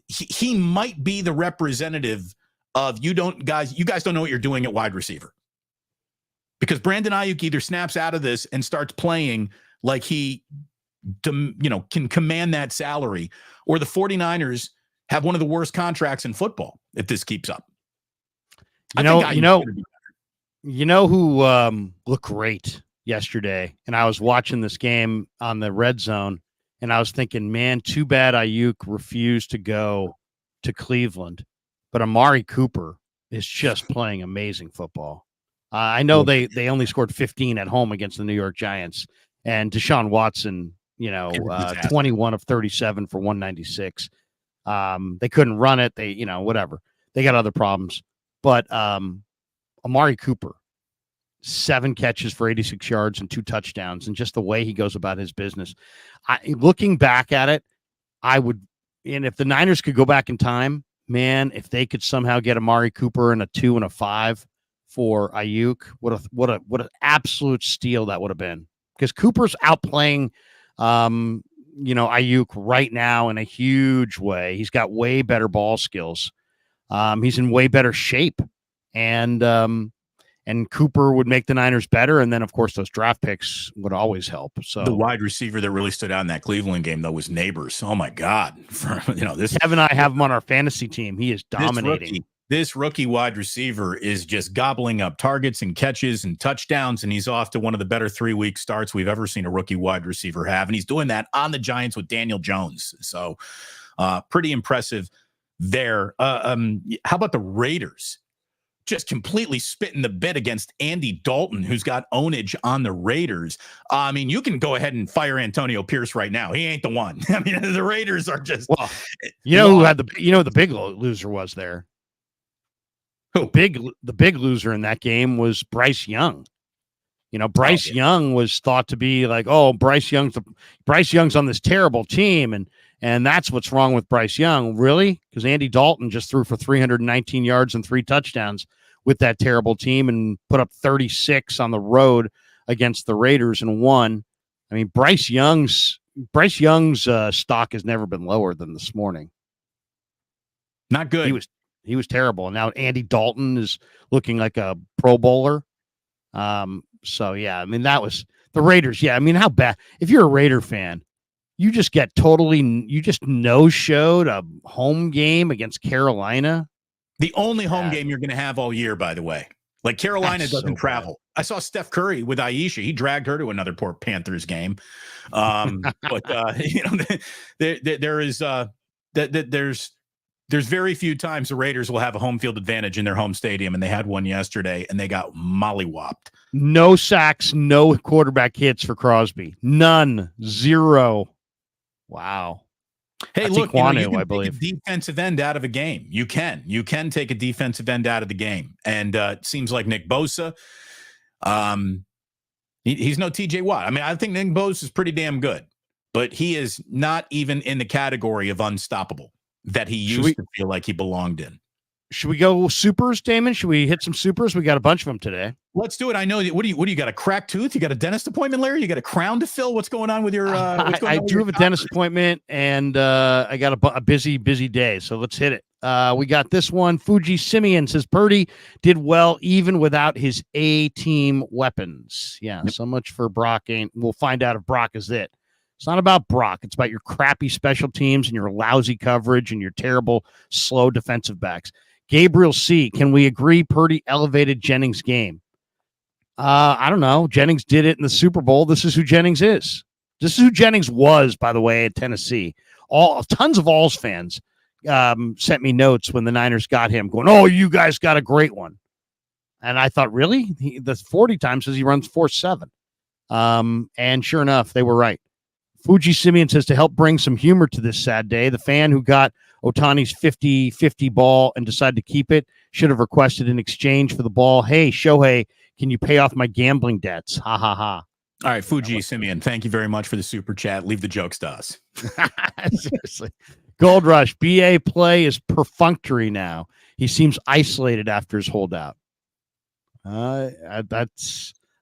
S1: he might be the representative of you guys don't know what you're doing at wide receiver. Because Brandon Aiyuk either snaps out of this and starts playing like he can command that salary, or the 49ers have one of the worst contracts in football if this keeps up.
S2: You know who looked great yesterday, and I was watching this game on the Red Zone, and I was thinking, man, too bad Aiyuk refused to go to Cleveland. But Amari Cooper is just playing amazing football. I know they only scored 15 at home against the New York Giants, and Deshaun Watson, 21 of 37 for 196. They couldn't run it. They, whatever. They got other problems. But Amari Cooper, 7 catches for 86 yards and 2 touchdowns, and just the way he goes about his business. Looking back at it, and if the Niners could go back in time, man, if they could somehow get Amari Cooper and a 2 and a 5 for Aiyuk, what an absolute steal that would have been. Because Cooper's outplaying Aiyuk right now in a huge way. He's got way better ball skills. He's in way better shape. And Cooper would make the Niners better. And then, of course, those draft picks would always help. So
S1: the wide receiver that really stood out in that Cleveland game, though, was Neighbors. Oh, my God. This
S2: Kevin and I have him on our fantasy team. He is dominating.
S1: This rookie wide receiver is just gobbling up targets and catches and touchdowns, and he's off to one of the better 3-week starts we've ever seen a rookie wide receiver have. And he's doing that on the Giants with Daniel Jones. So pretty impressive there. How about the Raiders? Just completely spitting the bit against Andy Dalton, who's got ownage on the Raiders. I mean, you can go ahead and fire Antonio Pierce right now. He ain't the one. I mean, the Raiders are just.
S2: Well, who had the big loser was there?
S1: Who?
S2: The big loser in that game was Bryce Young. Bryce Young was thought to be like, oh, Bryce Young's on this terrible team, and that's what's wrong with Bryce Young. Really? Because Andy Dalton just threw for 319 yards and 3 touchdowns with that terrible team and put up 36 on the road against the Raiders and won. I mean, Bryce Young's stock has never been lower than this morning.
S1: Not good.
S2: He was terrible. And now Andy Dalton is looking like a Pro Bowler. So yeah, I mean, that was the Raiders. Yeah. I mean, how bad, if you're a Raider fan, you just no-showed a home game against Carolina.
S1: The only home game you're going to have all year, by the way. Like Carolina doesn't travel. I saw Steph Curry with Aisha. He dragged her to another poor Panthers game. There's very few times the Raiders will have a home field advantage in their home stadium, and they had one yesterday, and they got mollywopped.
S2: No sacks, no quarterback hits for Crosby. None. 0. Wow.
S1: Hey,
S2: that's
S1: look,
S2: Iquanu,
S1: I believe. Take a defensive end out of a game. You can take a defensive end out of the game. And it seems like Nick Bosa, he's no TJ Watt. I mean, I think Nick Bosa is pretty damn good, but he is not even in the category of unstoppable that he used to feel like he belonged in.
S2: Should we go supers, Damon? Should we hit some supers? We got a bunch of them today.
S1: Let's do it. I know. What do you got? A cracked tooth? You got a dentist appointment, Larry? You got a crown to fill? What's going on with your?
S2: I do have a dentist appointment, and I got a busy day. So let's hit it. We got this one. Fuji Simeon says Purdy did well even without his A-team weapons. Yeah. Yep. So much for Brock. We'll find out if Brock is it. It's not about Brock. It's about your crappy special teams and your lousy coverage and your terrible, slow defensive backs. Gabriel C., can we agree Purdy elevated Jennings' game? I don't know. Jennings did it in the Super Bowl. This is who Jennings is. This is who Jennings was, by the way, at Tennessee. Tons of Alls fans sent me notes when the Niners got him going, oh, you guys got a great one. And I thought, really? The 40 times says he runs 4.7. And sure enough, they were right. Fuji Simeon says to help bring some humor to this sad day, the fan who got Otani's 50-50 ball and decided to keep it should have requested in exchange for the ball, hey, Shohei, can you pay off my gambling debts? Ha, ha, ha.
S1: All right, Fuji Simeon, thank you very much for the super chat. Leave the jokes to us.
S2: Seriously. Gold Rush, BA play is perfunctory now. He seems isolated after his holdout. I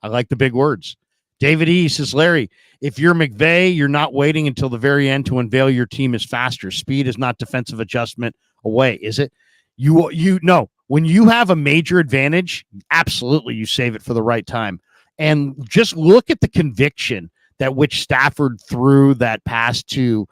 S2: like the big words. David E. says, Larry, if you're McVay, you're not waiting until the very end to unveil your team is faster. Speed is not defensive adjustment away, is it? No. When you have a major advantage, absolutely you save it for the right time. And just look at the conviction that which Stafford threw that pass to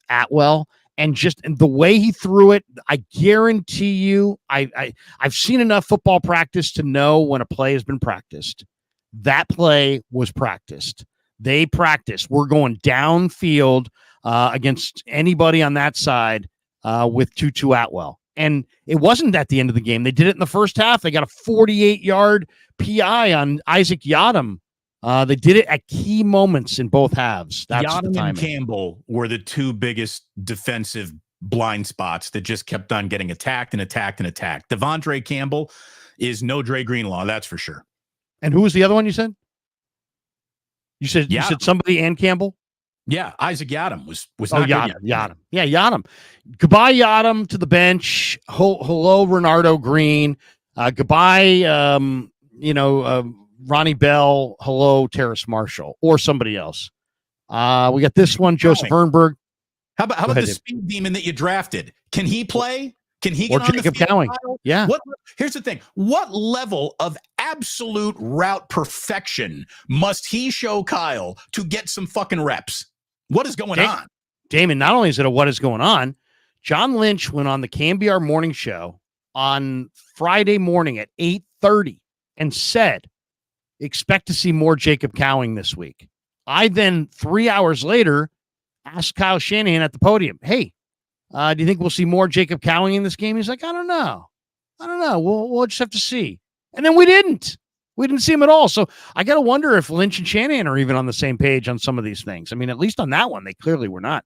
S2: Atwell, and the way he threw it. I guarantee you, I've seen enough football practice to know when a play has been practiced. That play was practiced. They practiced. We're going downfield against anybody on that side with Tutu Atwell. And it wasn't at the end of the game. They did it in the first half. They got a 48-yard PI on Isaac Yadam. They did it at key moments in both halves. That's the
S1: Yadam
S2: timing.
S1: and Campbell were the two biggest defensive blind spots that just kept on getting attacked and attacked and attacked. Devondre Campbell is no Dre Greenlaw, that's for sure.
S2: And who was the other one you said? You said somebody and Campbell?
S1: Yeah, Isaac Yadam was
S2: not Yadam. Yeah, Yadam. Goodbye, Yadam, to the bench. Hello, Renardo Green. Goodbye, Ronnie Bell. Hello, Terrace Marshall, or somebody else. We got this one, Joseph Ernberg.
S1: How about the speed demon that you drafted? Can he play? Can he get
S2: or
S1: on
S2: Jacob
S1: the field?
S2: Cowing? Yeah.
S1: Here's the thing. What level of absolute route perfection must he show Kyle to get some fucking reps? What is going on?
S2: Damon, not only is it a what is going on, John Lynch went on the KMBR morning show on Friday morning at 8:30 and said, expect to see more Jacob Cowing this week. I then 3 hours later asked Kyle Shanahan at the podium, hey, do you think we'll see more Jacob Cowing in this game? He's like, I don't know. We'll just have to see. And then we didn't see him at all. So I got to wonder if Lynch and Shanahan are even on the same page on some of these things. I mean, at least on that one, they clearly were not.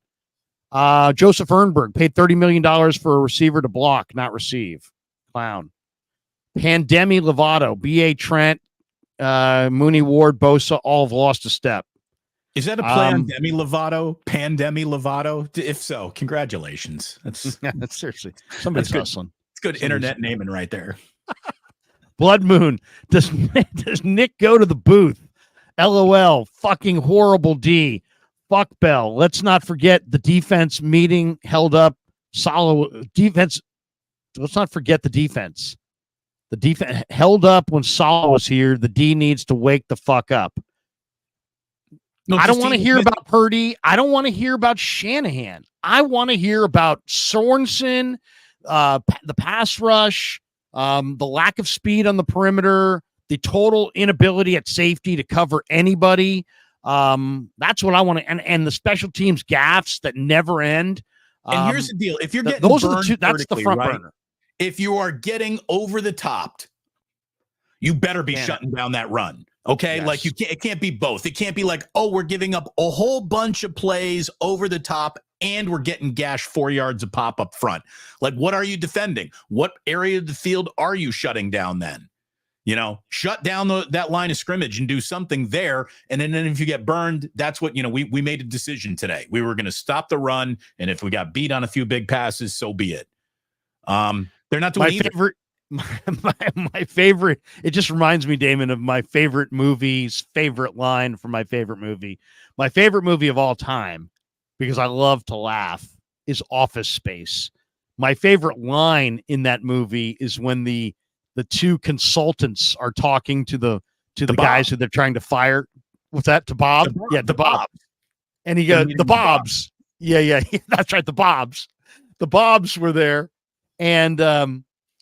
S2: Joseph Ernberg paid $30 million for a receiver to block, not receive. Clown. Pandemi Lovato, B.A. Trent, Mooney Ward, Bosa, all have lost a step.
S1: Is that a play on Demi Lovato? Pandemi Lovato? If so, congratulations. That's
S2: seriously. Somebody's hustling.
S1: It's good internet naming right there.
S2: Blood Moon. Does Nick go to the booth? LOL. Fucking horrible D. Fuck Bell. Let's not forget the defense meeting held up. Solid defense. Let's not forget the defense. The defense held up when Salah was here. The D needs to wake the fuck up. No, I don't want to hear about Purdy. I don't want to hear about Shanahan. I want to hear about Sorensen, the pass rush, the lack of speed on the perimeter, the total inability at safety to cover anybody. That's what I want to, and the special teams gaffes that never end.
S1: And here's the deal: if you're getting
S2: those are the two, that's the front burner.
S1: If you are getting over the top, you better be shutting down that run. Okay, yes. Like it can't be both. It can't be like, oh, we're giving up a whole bunch of plays over the top and we're getting gashed 4 yards of pop up front. Like, what are you defending? What area of the field are you shutting down then? Shut down that line of scrimmage and do something there. And then if you get burned, that's what, we made a decision today. We were going to stop the run. And if we got beat on a few big passes, so be it. They're not doing either.
S2: My favorite, it just reminds me, Damon, of my favorite movie's favorite line from my favorite movie. My favorite movie of all time, because I love to laugh, is Office Space. My favorite line in that movie is when the two consultants are talking to the guys who they're trying to fire. What's that? To Bob? The Bob. And he goes, the Bobs. Yeah, that's right. The Bobs. The Bobs were there.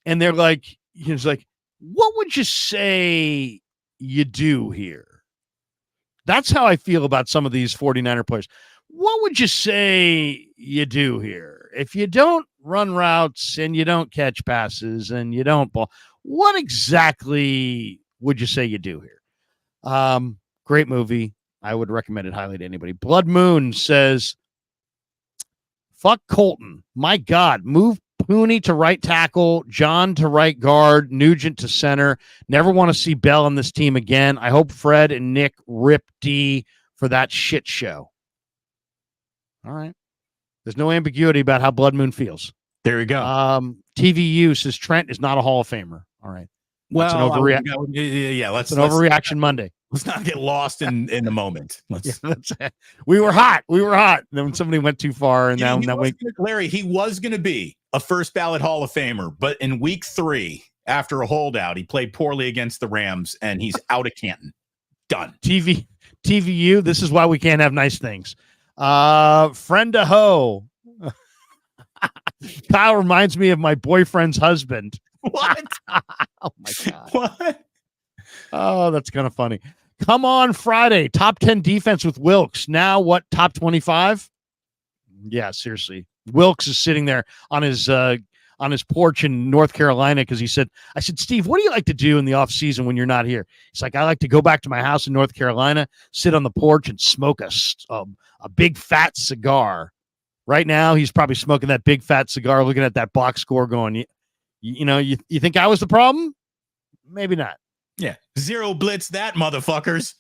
S2: And they're like, he's like, what would you say you do here? That's how I feel about some of these 49er players. What would you say you do here? If you don't run routes and you don't catch passes and you don't ball, what exactly would you say you do here? Great movie. I would recommend it highly to anybody. Blood Moon says, fuck Colton. My God, move Pooney to right tackle, John to right guard, Nugent to center. Never want to see Bell on this team again. I hope Fred and Nick rip D for that shit show. All right. There's no ambiguity about how Blood Moon feels.
S1: There you go.
S2: TVU says Trent is not a Hall of Famer. All right.
S1: Well,
S2: that's an overreaction Monday.
S1: Let's not get lost in the moment.
S2: We were hot. And then when somebody went too far, and
S1: Larry, he was going to be a first ballot Hall of Famer, but in week 3, after a holdout, he played poorly against the Rams, and he's out of Canton. Done.
S2: TVU. This is why we can't have nice things. Friend of ho. Kyle reminds me of my boyfriend's husband.
S1: What?
S2: Oh my God.
S1: What?
S2: Oh, that's kind of funny. Come on Friday. Top 10 defense with Wilkes. Now what? Top 25? Yeah, seriously. Wilkes is sitting there on his on his porch in North Carolina because I said, Steve, what do you like to do in the off season when you're not here? He's like, I like to go back to my house in North Carolina, sit on the porch and smoke a big fat cigar. Right now, he's probably smoking that big fat cigar, looking at that box score going, you think I was the problem? Maybe not.
S1: Yeah. Zero blitz that, motherfuckers.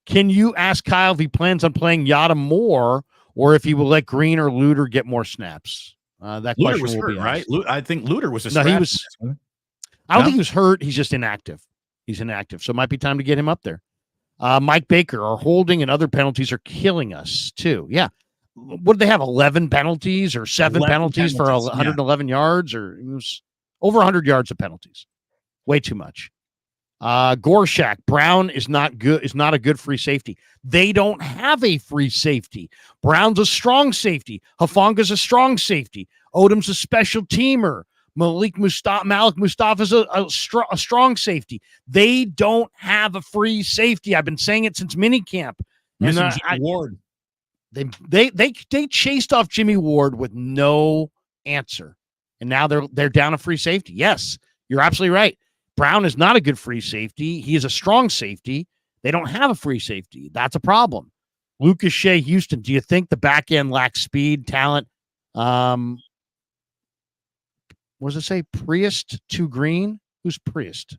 S2: Can you ask Kyle if he plans on playing Yada more or if he will let Green or Luter get more snaps? That
S1: Luter
S2: question
S1: was
S2: will
S1: hurt,
S2: be
S1: right?
S2: asked.
S1: I think Luter was a
S2: No,
S1: scratch.
S2: he was. I don't think he was hurt. He's just inactive. He's inactive. So it might be time to get him up there. Mike Baker, our holding and other penalties are killing us too. Yeah. What did they have? 11 penalties or 7 penalties for 111 yards, or it was over 100 yards of penalties. Way too much. Gorshak, Brown is not good. Is not a good free safety. They don't have a free safety. Brown's a strong safety. Hafanga's a strong safety. Odom's a special teamer. Malik Mustafa's a strong safety. They don't have a free safety. I've been saying it since minicamp.
S1: Missing Jimmy Ward.
S2: They chased off Jimmy Ward with no answer, and now they're down a free safety. Yes, you're absolutely right. Brown is not a good free safety. He is a strong safety. They don't have a free safety. That's a problem. Lucas Shea, Houston, do you think the back end lacks speed, talent? What does it say? Priest to Green? Who's Priest?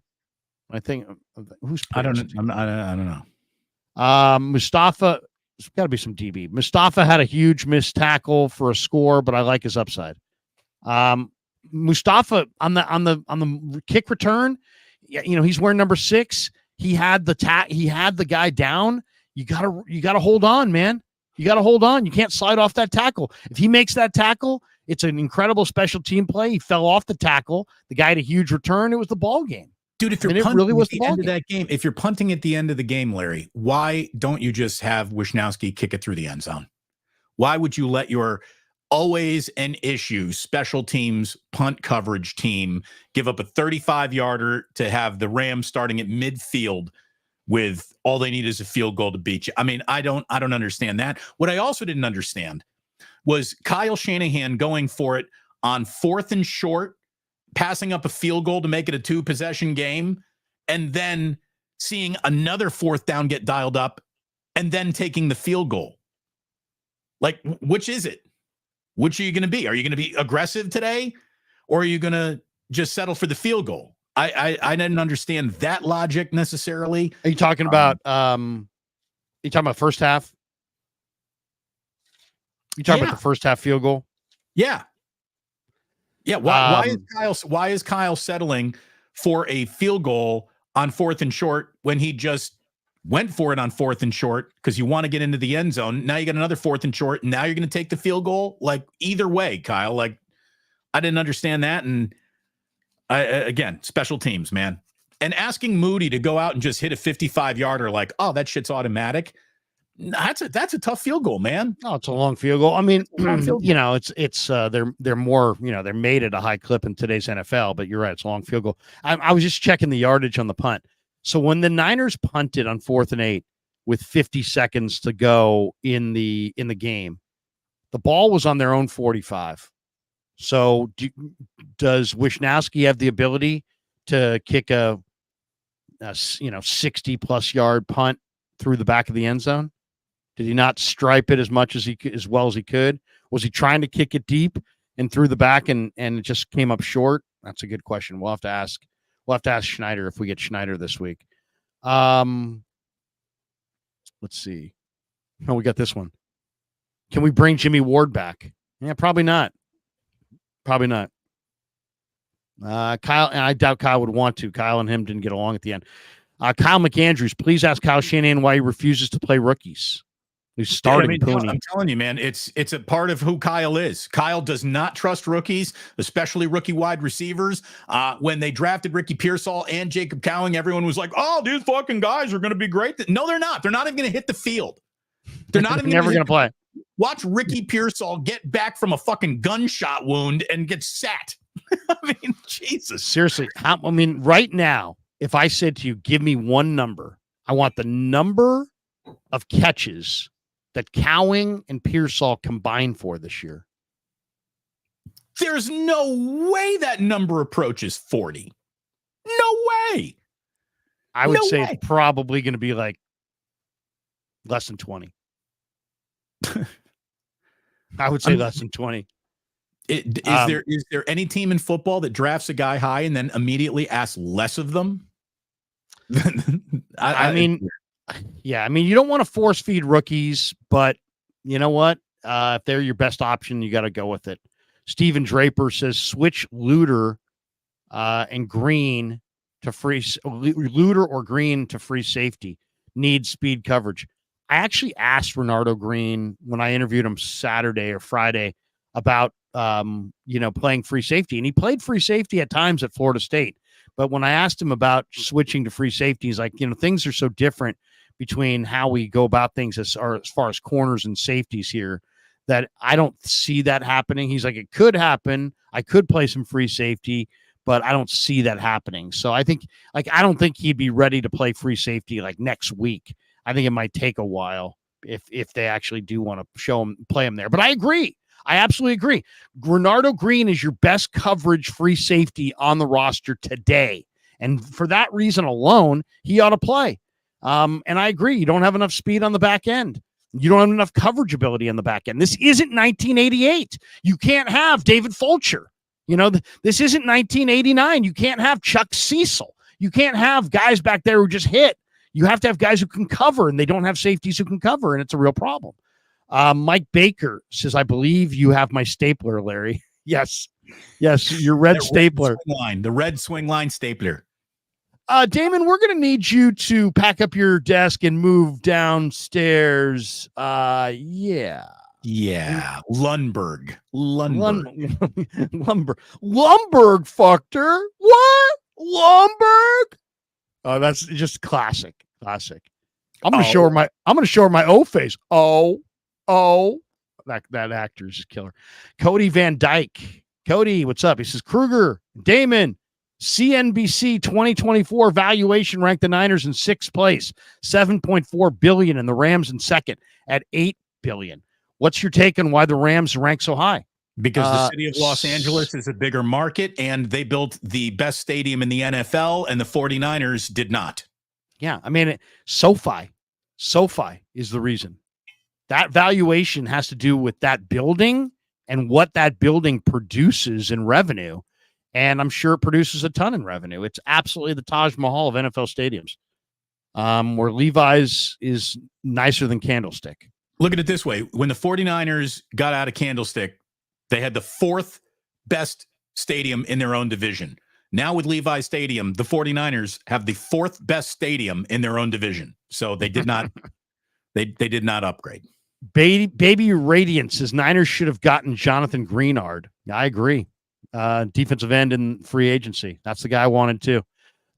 S2: I think who's Priest?
S1: I don't know.
S2: Mustafa, there's got to be some DB. Mustafa had a huge missed tackle for a score, but I like his upside. Mustafa on the kick return, he's wearing number 6. He had the guy down. You gotta hold on, man. You gotta hold on. You can't slide off that tackle. If he makes that tackle, it's an incredible special team play. He fell off the tackle. The guy had a huge return. It was the ball game.
S1: Dude, if you're punting at the end of that game, if you're punting at the end of the game, Larry, why don't you just have Wisnowski kick it through the end zone? Why would you let your always an issue special teams punt coverage team give up a 35-yarder to have the Rams starting at midfield with all they need is a field goal to beat you? I mean, I don't understand that. What I also didn't understand was Kyle Shanahan going for it on 4th and short, passing up a field goal to make it a 2-possession game, and then seeing another 4th down get dialed up and then taking the field goal. Like, which is it? Which are you going to be? Are you going to be aggressive today, or are you going to just settle for the field goal? I didn't understand that logic necessarily.
S2: Are you talking about first half? You talking about the first half field goal?
S1: Yeah. Yeah. Why is Kyle settling for a field goal on 4th and short when he just went for it on 4th and short because you want to get into the end zone? Now you got another 4th and short, and now you're going to take the field goal. Like, either way, Kyle, like, I didn't understand that. And again, special teams, man. And asking Moody to go out and just hit a 55-yarder like, oh, that shit's automatic. That's a tough field goal, man.
S2: Oh, it's a long field goal. I mean, it's they're more, they're made at a high clip in today's NFL, but you're right. It's a long field goal. I was just checking the yardage on the punt. So when the Niners punted on 4th and 8 with 50 seconds to go in the game, the ball was on their own 45. So does Wisnowski have the ability to kick a 60+ yard punt through the back of the end zone? Did he not stripe it as well as he could? Was he trying to kick it deep and through the back and it just came up short? That's a good question. We'll have to ask Schneider if we get Schneider this week. Let's see. Oh, we got this one. Can we bring Jimmy Ward back? Yeah, probably not. Probably not. Kyle, and I doubt Kyle would want to. Kyle and him didn't get along at the end. Kyle McAndrews, please ask Kyle Shanahan why he refuses to play rookies. He's starting.
S1: I'm telling you, man, it's a part of who Kyle is. Kyle does not trust rookies, especially rookie wide receivers. When they drafted Ricky Pearsall and Jacob Cowing, everyone was like, "Oh, these fucking guys are going to be great." No, they're not. They're not even going to hit the field. They're not even
S2: never going to play.
S1: Watch Ricky Pearsall get back from a fucking gunshot wound and get sat. I mean, Jesus.
S2: Seriously, right now, if I said to you, give me one number, I want the number of catches that Cowing and Pearsall combined for this year.
S1: There's no way that number approaches 40. No way.
S2: I would say it's probably going to be like less than 20. I would say less than 20.
S1: Is there any team in football that drafts a guy high and then immediately asks less of them?
S2: I mean, you don't want to force feed rookies, but you know what? If they're your best option, you got to go with it. Steven Draper says switch Luter and Green to free Luter or Green to free safety. Need speed coverage. I actually asked Renardo Green when I interviewed him Saturday or Friday about playing free safety, and he played free safety at times at Florida State. But when I asked him about switching to free safety, he's like, things are so different between how we go about things as far as corners and safeties here that I don't see that happening. He's like, it could happen. I could play some free safety, but I don't see that happening. So I think, I don't think he'd be ready to play free safety like next week. I think it might take a while if they actually do want to play him there. But I agree. I absolutely agree. Renardo Green is your best coverage free safety on the roster today. And for that reason alone, he ought to play. And I agree. You don't have enough speed on the back end. You don't have enough coverage ability on the back end. This isn't 1988. You can't have David Fulcher. This isn't 1989. You can't have Chuck Cecil. You can't have guys back there who just hit. You have to have guys who can cover, and they don't have safeties who can cover, and it's a real problem. Mike Baker says, I believe you have my stapler, Larry. Yes, your red stapler.
S1: The red swing line stapler.
S2: Damon, we're going to need you to pack up your desk and move downstairs. Yeah. Lundberg. Lundberg fucked her. What? Lundberg? Oh, that's just classic. I'm going to show her my O face. Oh, that actor is just killer. Cody Van Dyke. Cody, what's up? He says, Krueger, Damon, CNBC 2024 valuation ranked the Niners in sixth place, $7.4 billion, and the Rams in second at $8 billion. What's your take on why the Rams rank so high?
S1: Because the city of Los Angeles is a bigger market, and they built the best stadium in the NFL, and the 49ers did not.
S2: Yeah, I mean, SoFi is the reason. That valuation has to do with that building and what that building produces in revenue. And I'm sure it produces a ton in revenue. It's absolutely the Taj Mahal of NFL stadiums, where Levi's is nicer than Candlestick.
S1: Look at it this way. When the 49ers got out of Candlestick, they had the fourth best stadium in their own division. Now with Levi's Stadium, the 49ers have the fourth best stadium in their own division. So they did not they did not upgrade.
S2: Baby Radiance says Niners should have gotten Jonathan Greenard. I agree. Defensive end in free agency. That's the guy I wanted too.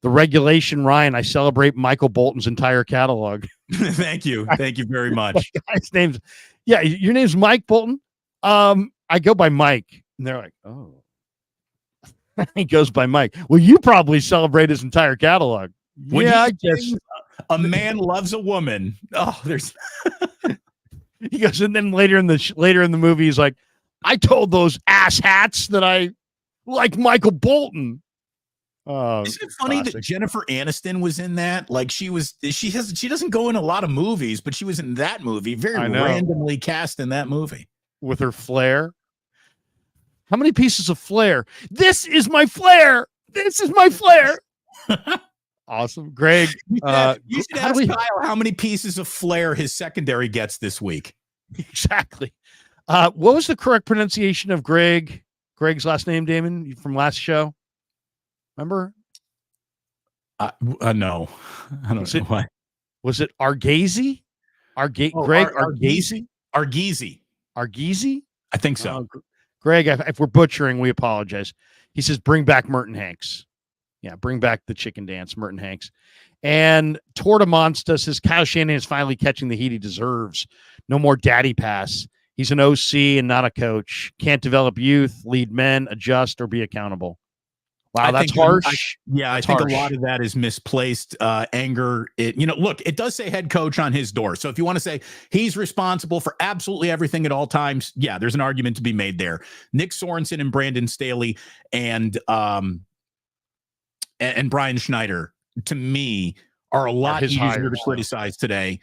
S2: The regulation, Ryan, I celebrate Michael Bolton's entire catalog.
S1: Thank you. Thank you very much.
S2: Guy's name's, your name's Mike Bolton. I go by Mike. And they're like, oh. He goes by Mike. Well, you probably celebrate his entire catalog. I guess.
S1: A man loves a woman. Oh, there's
S2: he goes, and then later in the movie, he's like, I told those ass hats that I like Michael Bolton.
S1: Isn't it funny that Jennifer Aniston was in that? Like she doesn't go in a lot of movies, but she was in that movie, very randomly cast in that movie.
S2: With her flair. How many pieces of flair? This is my flair. Awesome. Greg.
S1: You should ask Kyle how many pieces of flair his secondary gets this week.
S2: Exactly. What was the correct pronunciation of Greg's last name, Damon, from last show? Remember?
S1: No. I don't know why.
S2: Was it Argesi? Greg Argesi? Argesi?
S1: I think so.
S2: Greg, if we're butchering, we apologize. He says, bring back Merton Hanks. Yeah, bring back the chicken dance, Merton Hanks. And Tortamonsta says, Kyle Shanahan is finally catching the heat he deserves. No more daddy pass. He's an OC and not a coach. Can't develop youth, lead men, adjust, or be accountable. Wow, that's harsh.
S1: I think a lot of that is misplaced anger. Look, it does say head coach on his door. So if you want to say he's responsible for absolutely everything at all times, yeah, there's an argument to be made there. Nick Sorensen and Brandon Staley and Brian Schneider, to me, are a lot easier to criticize today.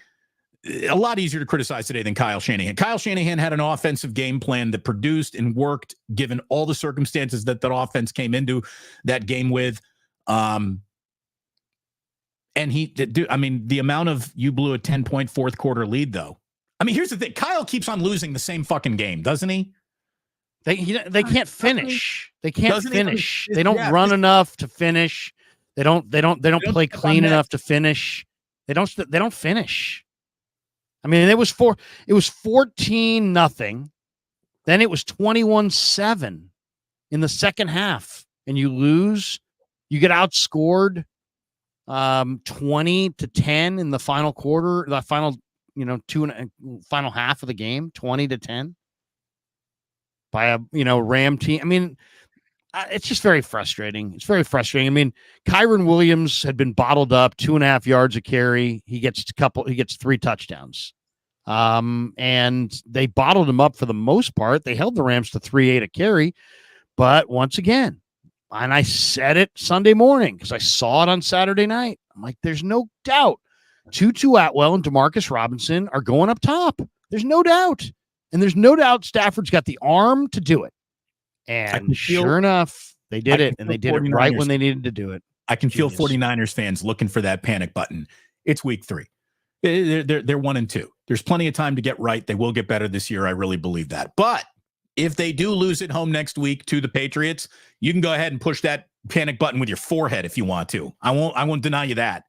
S1: A lot easier to criticize today than Kyle Shanahan. Kyle Shanahan had an offensive game plan that produced and worked given all the circumstances that offense came into that game with. And the amount of you blew a 10-point fourth quarter lead, though. I mean, here's the thing. Kyle keeps on losing the same fucking game, doesn't he?
S2: They can't finish. They can't finish. They don't run enough to finish. They don't play clean enough to finish. They don't finish. I mean, it was 14-0. Then it was 21-7 in the second half, and you lose. You get outscored 20-10 in the final quarter, the final, final half of the game, 20-10 by a, Ram team. I mean, it's just very frustrating. It's very frustrating. I mean, Kyron Williams had been bottled up 2.5 yards a carry. He gets 3 touchdowns. And they bottled him up for the most part. They held the Rams to 3.8 a carry. But once again, and I said it Sunday morning because I saw it on Saturday night. I'm like, there's no doubt Tutu Atwell and Demarcus Robinson are going up top. There's no doubt. And there's no doubt Stafford's got the arm to do it. And sure enough, they did it, and they did it right when they needed to do it.
S1: I can feel 49ers fans looking for that panic button. It's week 3. They're 1-2. There's plenty of time to get right. They will get better this year. I really believe that. But if they do lose at home next week to the Patriots, you can go ahead and push that panic button with your forehead if you want to. I won't deny you that.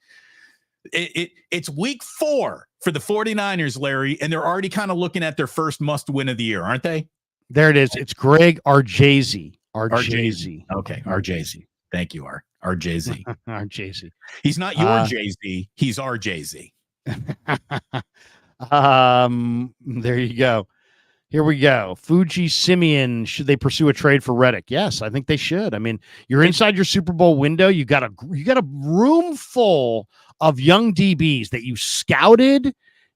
S1: It's week 4 for the 49ers, Larry, and they're already kind of looking at their first must win of the year, aren't they?
S2: There it is. It's Greg RJZ. RJZ.
S1: Okay, RJZ. Thank you, RJZ.
S2: RJZ.
S1: He's not your Jay-Z. He's RJZ.
S2: There you go. Here we go. Fuji Simeon. Should they pursue a trade for Reddick? Yes, I think they should. I mean, you're inside your Super Bowl window. You got a room full of young DBs that you scouted,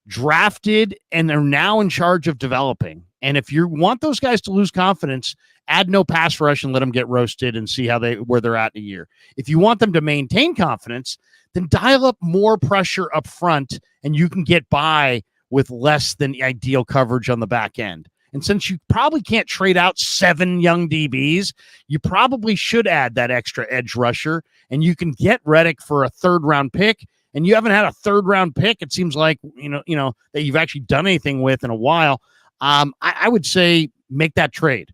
S2: drafted, and are now in charge of developing. And if you want those guys to lose confidence, add no pass rush and let them get roasted and see where they're at in a year. If you want them to maintain confidence, then dial up more pressure up front, and you can get by with less than ideal coverage on the back end. And since you probably can't trade out 7 young DBs, you probably should add that extra edge rusher, and you can get Reddick for a 3rd-round pick. And you haven't had a 3rd-round pick, it seems like, that you've actually done anything with in a while. I would say make that trade,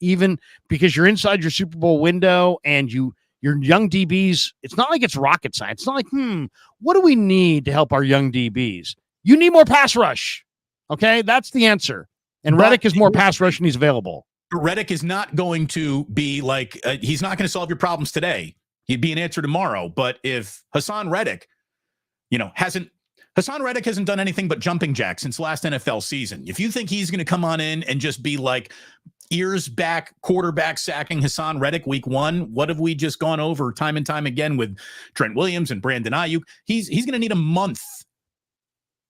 S2: even because you're inside your Super Bowl window and your young DBs. It's not like it's rocket science. It's not like, what do we need to help our young DBs? You need more pass rush. Okay. That's the answer. And Reddick is more pass rush and he's available.
S1: Reddick is not going to be like, he's not going to solve your problems today. He'd be an answer tomorrow. But if Hassan Reddick, Hassan Reddick hasn't done anything but jumping jacks since last NFL season. If you think he's going to come on in and just be like ears back, quarterback sacking Hassan Reddick week 1, what have we just gone over time and time again with Trent Williams and Brandon Aiyuk? He's going to need a month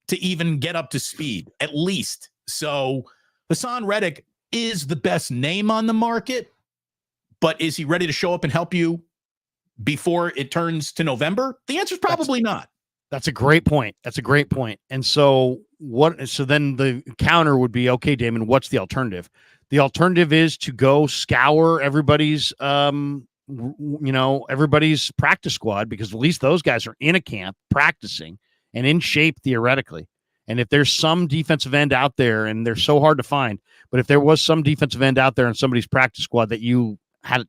S1: to even get up to speed, at least. So Hassan Reddick is the best name on the market, but is he ready to show up and help you before it turns to November? The answer is probably not.
S2: That's a great point. And so then the counter would be, okay, Damon, what's the alternative? The alternative is to go scour everybody's practice squad, because at least those guys are in a camp practicing and in shape theoretically. And if there's some defensive end out there, and they're so hard to find, but if there was some defensive end out there in somebody's practice squad that you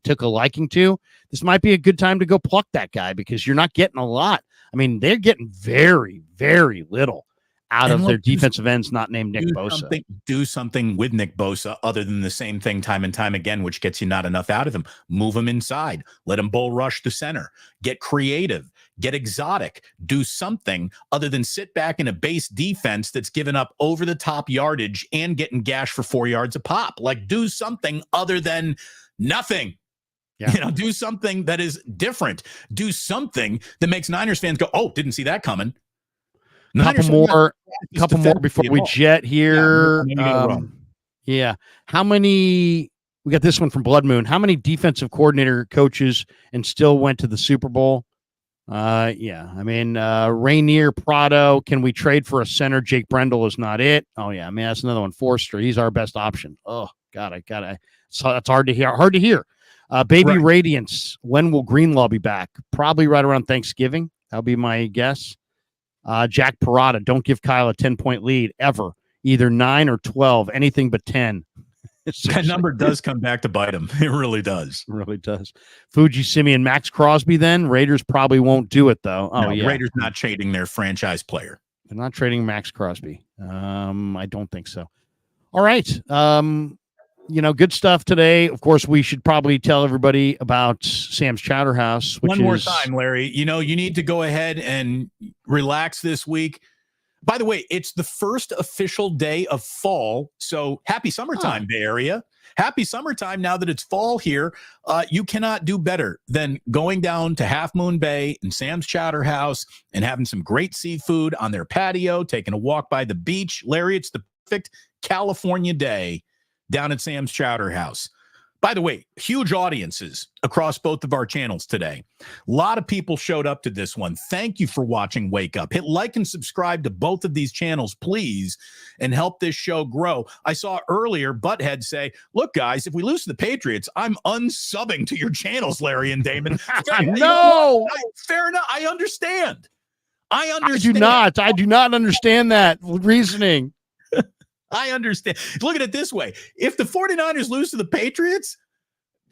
S2: took a liking to, this might be a good time to go pluck that guy, because you're not getting a lot. I mean, they're getting very, very little out of their defensive ends not named Nick Bosa.
S1: Do something with Nick Bosa other than the same thing time and time again, which gets you not enough out of him. Move him inside. Let him bull rush the center. Get creative. Get exotic. Do something other than sit back in a base defense that's given up over-the-top yardage and getting gashed for 4 yards a pop. Like, do something other than nothing.
S2: Yeah.
S1: Do something that is different. Do something that makes Niners fans go, "Oh, didn't see that coming."
S2: Couple more before we jet here. Yeah. How many? We got this one from Blood Moon. How many defensive coordinator coaches and still went to the Super Bowl? Yeah. I mean, Rainier, Prado. Can we trade for a center? Jake Brendel is not it. Oh yeah. I mean, that's another one. Forster. He's our best option. Oh God, So that's hard to hear. Baby Radiance. When will Greenlaw be back? Probably right around Thanksgiving. That'll be my guess. Jack Parada. Don't give Kyle a 10-point lead ever. Either 9 or 12. Anything but 10.
S1: That number does come back to bite him. It really does.
S2: It really does. Fuji Simeon, Max Crosby. Then Raiders probably won't do it though. Oh yeah.
S1: Raiders not trading their franchise player.
S2: They're not trading Max Crosby. I don't think so. All right. Good stuff today. Of course, we should probably tell everybody about Sam's Chowder House.
S1: One more time, Larry. You need to go ahead and relax this week. By the way, it's the first official day of fall. So happy summertime, Bay Area. Happy summertime now that it's fall here. You cannot do better than going down to Half Moon Bay and Sam's Chowder House and having some great seafood on their patio, taking a walk by the beach. Larry, it's the perfect California day down at Sam's Chowder House. By the way, huge audiences across both of our channels today. A lot of people showed up to this one. Thank you for watching Wake Up. Hit like and subscribe to both of these channels, please, and help this show grow. I saw earlier Butthead say, look, guys, if we lose to the Patriots, I'm unsubbing to your channels, Larry and Damon.
S2: No!
S1: Fair enough. I understand. I
S2: do not understand that reasoning.
S1: I understand. Look at it this way. If the 49ers lose to the Patriots,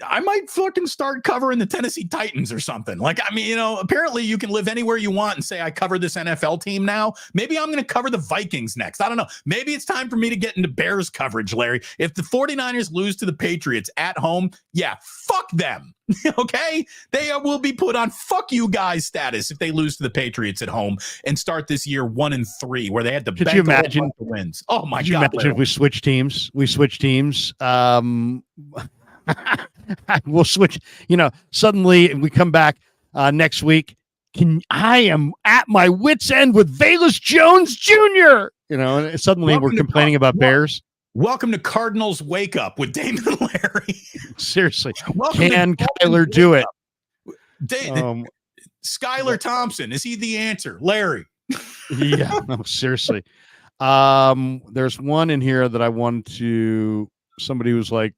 S1: I might fucking start covering the Tennessee Titans or something. Apparently you can live anywhere you want and say, I cover this NFL team now. Maybe I'm going to cover the Vikings next. I don't know. Maybe it's time for me to get into Bears coverage, Larry. If the 49ers lose to the Patriots at home, yeah, fuck them. Okay? They will be put on fuck you guys status if they lose to the Patriots at home and start this year 1-3 where they had to
S2: Could you imagine
S1: the wins. Oh my God.
S2: Could you imagine if we switch teams? We'll switch, suddenly we come back next week. I am at my wit's end with Velus Jones Jr. And suddenly we're complaining about Bears.
S1: Welcome to Cardinals Wake Up with Damon and Larry.
S2: Seriously. Can Kyler do it?
S1: Skylar Thompson, is he the answer? Larry.
S2: Yeah, no, seriously. There's one in here that I wanted to, somebody was like,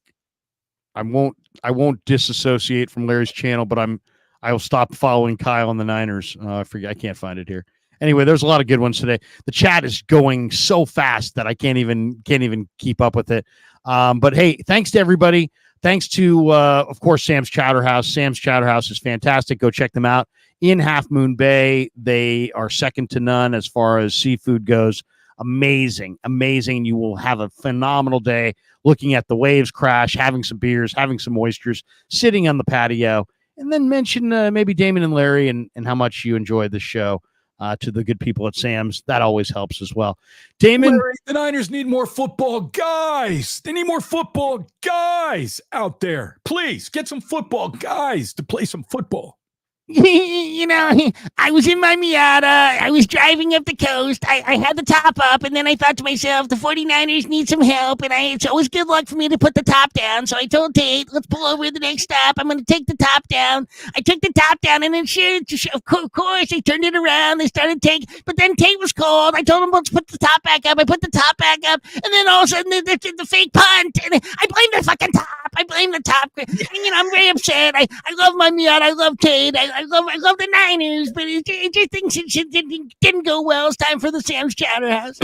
S2: I won't disassociate from Larry's channel, but I will stop following Kyle on the Niners. I forget. I can't find it here. Anyway, there's a lot of good ones today. The chat is going so fast that I can't even keep up with it. But hey, thanks to everybody. Thanks to, of course, Sam's Chowder House. Sam's Chowder House is fantastic. Go check them out in Half Moon Bay. They are second to none as far as seafood goes. Amazing. You will have a phenomenal day looking at the waves crash, having some beers, having some oysters, sitting on the patio, and then mention maybe Damon and Larry and how much you enjoyed the show to the good people at Sam's. That always helps as well. Damon,
S1: Larry, the Niners need more football guys. They need more football guys out there. Please get some football guys to play some football.
S3: I was in my Miata. I was driving up the coast. I had the top up, and then I thought to myself, the 49ers need some help, and it's always good luck for me to put the top down. So I told Tate, let's pull over at the next stop. I'm going to take the top down. I took the top down, and then of course, they turned it around. They started taking, but then Tate was cold. I told him, let's put the top back up. I put the top back up, and then all of a sudden, the fake punt, and I blame the fucking top. I blame the top. And, I'm very upset. I love my Miata. I love Tate. I love the Niners, but it just things didn't go well. It's time for the Sam's Chowder House.